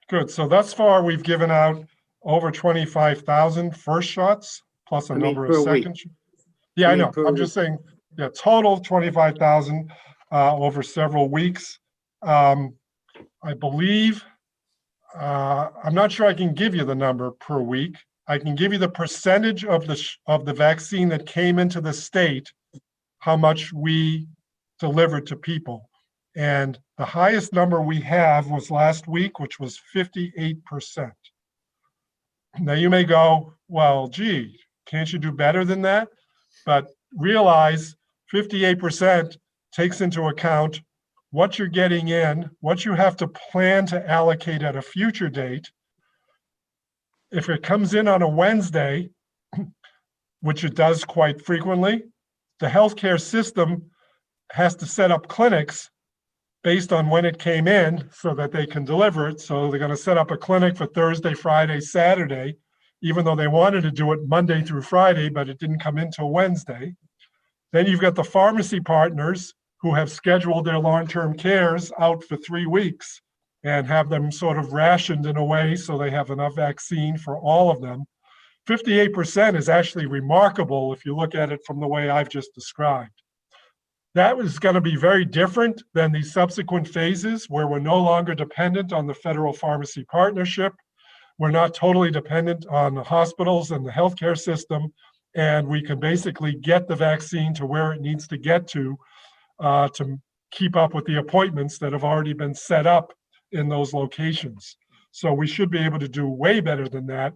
Good. So thus far, we've given out over 25,000 first shots, plus a I mean, number of per week. second. Yeah, I I mean, know. per I'm just saying, yeah, total 25,000 over several weeks. I believe, I'm not sure I can give you the number per week. I can give you the percentage of the vaccine that came into the state, how much we delivered to people. And the highest number we have was last week, which was 58%. Now you may go, well, gee, can't you do better than that? But realize 58% takes into account what you're getting in, what you have to plan to allocate at a future date. If it comes in on a Wednesday, which it does quite frequently, the healthcare system has to set up clinics based on when it came in so that they can deliver it. So they're going to set up a clinic for Thursday, Friday, Saturday, even though they wanted to do it Monday through Friday, but it didn't come in till Wednesday. Then you've got the pharmacy partners who have scheduled their long-term cares out for 3 weeks and have them sort of rationed in a way so they have enough vaccine for all of them. 58% is actually remarkable if you look at it from the way I've just described. That was going to be very different than the subsequent phases where we're no longer dependent on the federal pharmacy partnership. We're not totally dependent on the hospitals and the healthcare system, and we can basically get the vaccine to where it needs to get to keep up with the appointments that have already been set up in those locations. So we should be able to do way better than that,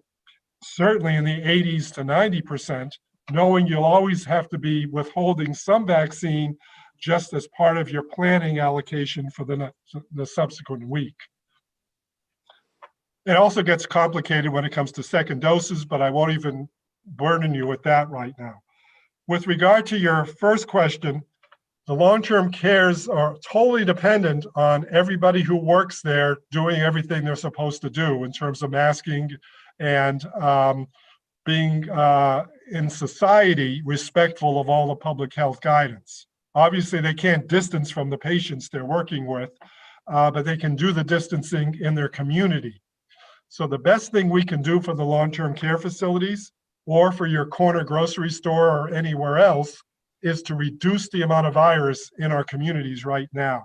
certainly in the 80s to 90%, knowing you'll always have to be withholding some vaccine just as part of your planning allocation for the subsequent week. It also gets complicated when it comes to second doses, but I won't even burden you with that right now. With regard to your first question, the long-term cares are totally dependent on everybody who works there doing everything they're supposed to do in terms of masking and being in society respectful of all the public health guidance. Obviously, they can't distance from the patients they're working with, but they can do the distancing in their community. So the best thing we can do for the long-term care facilities or for your corner grocery store or anywhere else is to reduce the amount of virus in our communities right now.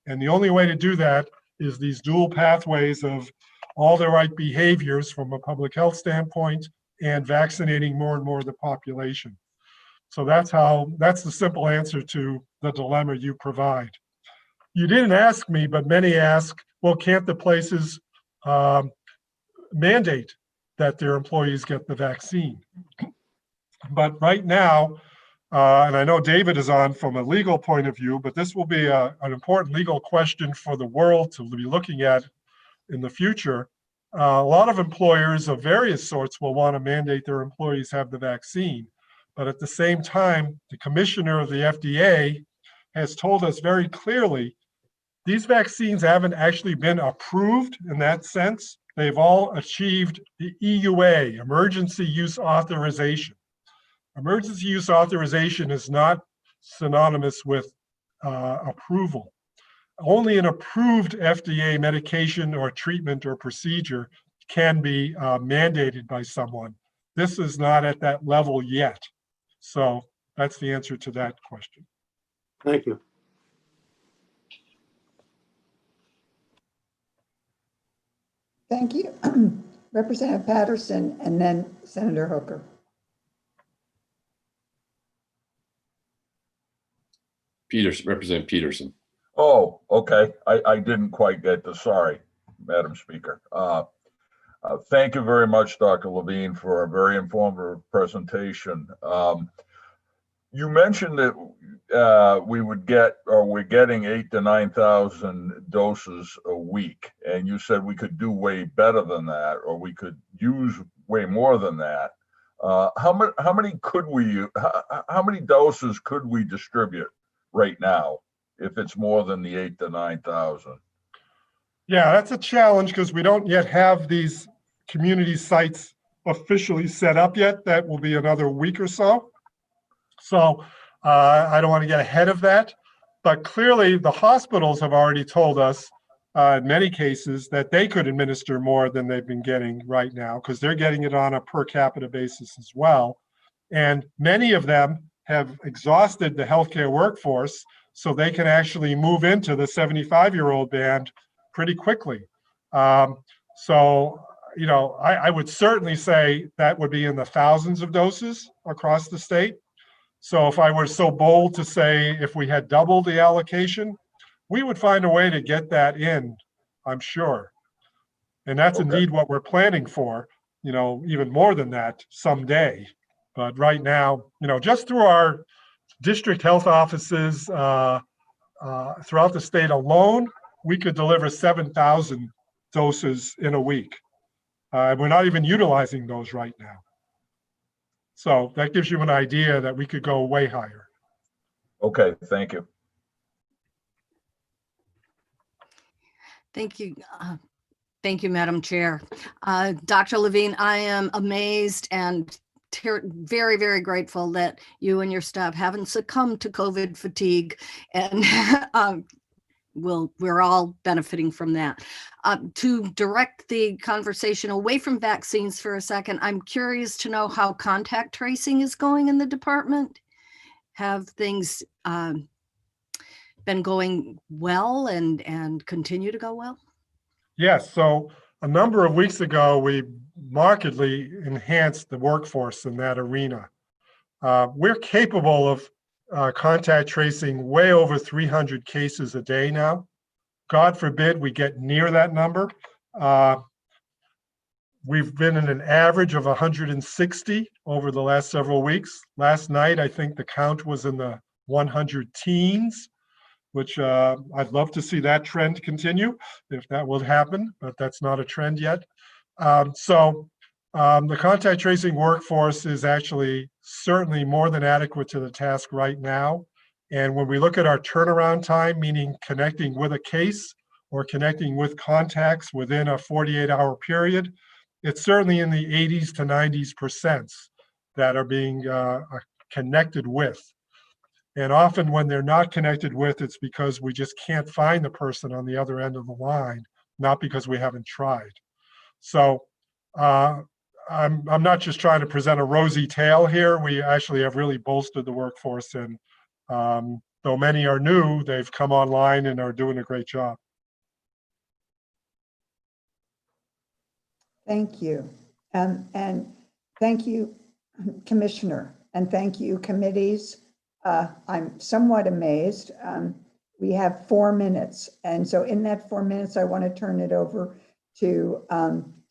And the only way to do that is these dual pathways of all the right behaviors from a public health standpoint and vaccinating more and more of the population. So that's the simple answer to the dilemma you provide. You didn't ask me, but many ask, well, can't the places mandate that their employees get the vaccine? But right now, and I know David is on from a legal point of view, but this will be an important legal question for the world to be looking at in the future. A lot of employers of various sorts will want to mandate their employees have the vaccine. But at the same time, the commissioner of the FDA has told us very clearly, these vaccines haven't actually been approved in that sense. They've all achieved the EUA, Emergency Use Authorization. Emergency use authorization is not synonymous with approval. Only an approved FDA medication or treatment or procedure can be mandated by someone. This is not at that level yet. So that's the answer to that question. Thank you. Thank you. Representative Patterson and then Senator Hooker. Representative Peterson. Oh, okay. I didn't quite get the, sorry, Madam Speaker. Thank you very much, Dr. Levine, for a very informative presentation. You mentioned that we would get, or we're getting 8,000 to 9,000 doses a week, and you said we could do way better than that, or we could use way more than that. How many could we? How many doses could we distribute right now if it's more than the 8,000 to 9,000? Yeah, that's a challenge because we don't yet have these community sites officially set up yet. That will be another week or so. So I don't want to get ahead of that. But clearly, the hospitals have already told us in many cases that they could administer more than they've been getting right now because they're getting it on a per capita basis as well. And many of them have exhausted the healthcare workforce, so they can actually move into the 75-year-old band pretty quickly. So, you know, I would certainly say that would be in the thousands of doses across the state. So if I were so bold to say if we had doubled the allocation, we would find a way to get that in, I'm sure. And that's indeed what we're planning for, you know, even more than that someday. But right now, you know, just through our district health offices throughout the state alone, we could deliver 7,000 doses in a week. We're not even utilizing those right now. So that gives you an idea that we could go way higher. Okay, thank you. Thank you. Thank you, Madam Chair. Dr. Levine, I am amazed and very, very grateful that you and your staff haven't succumbed to COVID fatigue, and we're all benefiting from that. To direct the conversation away from vaccines for a second, I'm curious to know how contact tracing is going in the department. Have things been going well and continue to go well? Yes, so a number of weeks ago, we markedly enhanced the workforce in that arena. We're capable of contact tracing way over 300 cases a day now. God forbid we get near that number. We've been in an average of 160 over the last several weeks. Last night, I think the count was in the 100 teens, which I'd love to see that trend continue if that will happen, but that's not a trend yet. The contact tracing workforce is actually certainly more than adequate to the task right now. And when we look at our turnaround time, meaning connecting with a case or connecting with contacts within a 48-hour period, it's certainly in the 80s to 90s% that are being connected with. And often when they're not connected with, it's because we just can't find the person on the other end of the line, not because we haven't tried. So I'm not just trying to present a rosy tale here. We actually have really bolstered the workforce, and though many are new, they've come online and are doing a great job. Thank you. And thank you, Commissioner, and thank you, committees. I'm somewhat amazed. We have 4 minutes. And so in that 4 minutes, I want to turn it over to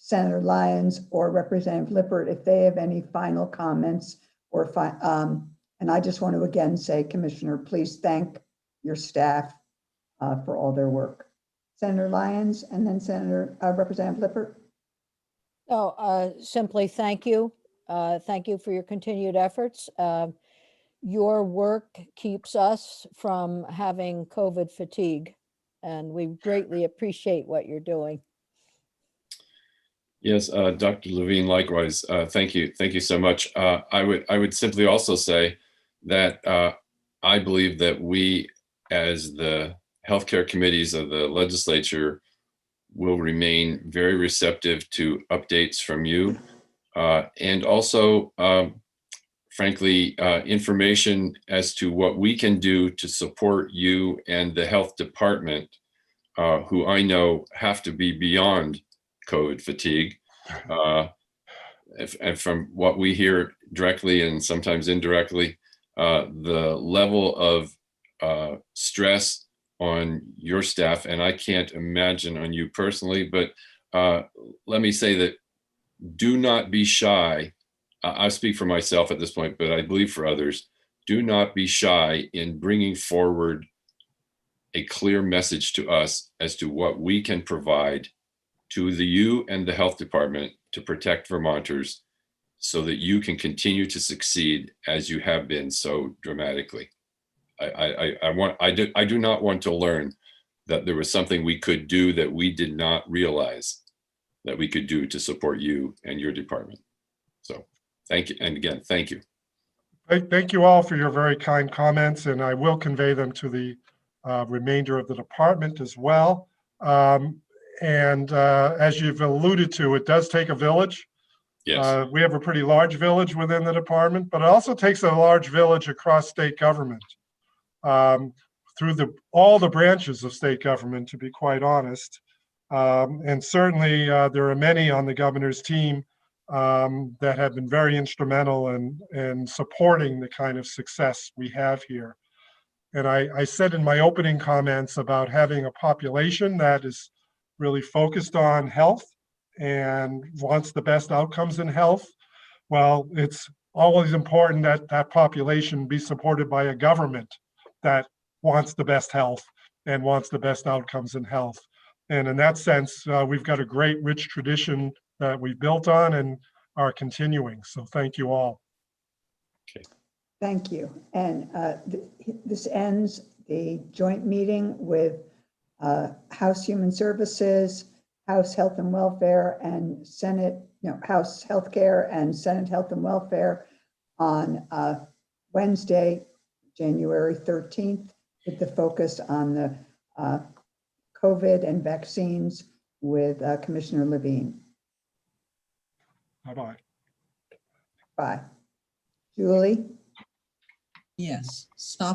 Senator Lyons or Representative Lippert if they have any final comments or and I just want to again say, Commissioner, please thank your staff for all their work. Senator Lyons and then Representative Lippert. No, simply thank you. Thank you for your continued efforts. Your work keeps us from having COVID fatigue, and we greatly appreciate what you're doing. Yes, Dr. Levine, likewise. Thank you. Thank you so much. I would simply also say that I believe that we, as the healthcare committees of the legislature, will remain very receptive to updates from you, and also, frankly, information as to what we can do to support you and the health department, who I know have to be beyond COVID fatigue. And from what we hear directly and sometimes indirectly, the level of stress on your staff, and I can't imagine on you personally, but let me say that do not be shy. I speak for myself at this point, but I believe for others, do not be shy in bringing forward a clear message to us as to what we can provide to you and the health department to protect Vermonters so that you can continue to succeed as you have been so dramatically. I do not want to learn that there was something we could do that we did not realize that we could do to support you and your department. So thank you. And again, thank you. Thank you all for your very kind comments, and I will convey them to the remainder of the department as well. As you've alluded to, it does take a village. Yes. We have a pretty large village within the department, but it also takes a large village across state government, through all the branches of state government, to be quite honest. And certainly there are many on the governor's team that have been very instrumental in supporting the kind of success we have here. And I said in my opening comments about having a population that is really focused on health and wants the best outcomes in health. Well, it's always important that that population be supported by a government that wants the best health and wants the best outcomes in health. And in that sense, we've got a great, rich tradition that we built on and are continuing. So thank you all. Okay. Thank you. And this ends the joint meeting with House Human Services, House Health and Welfare, and House Healthcare and Senate Health and Welfare on Wednesday, January 13th, with the focus on the COVID and vaccines with Commissioner Levine. Bye-bye. Bye. Julie? Yes, stop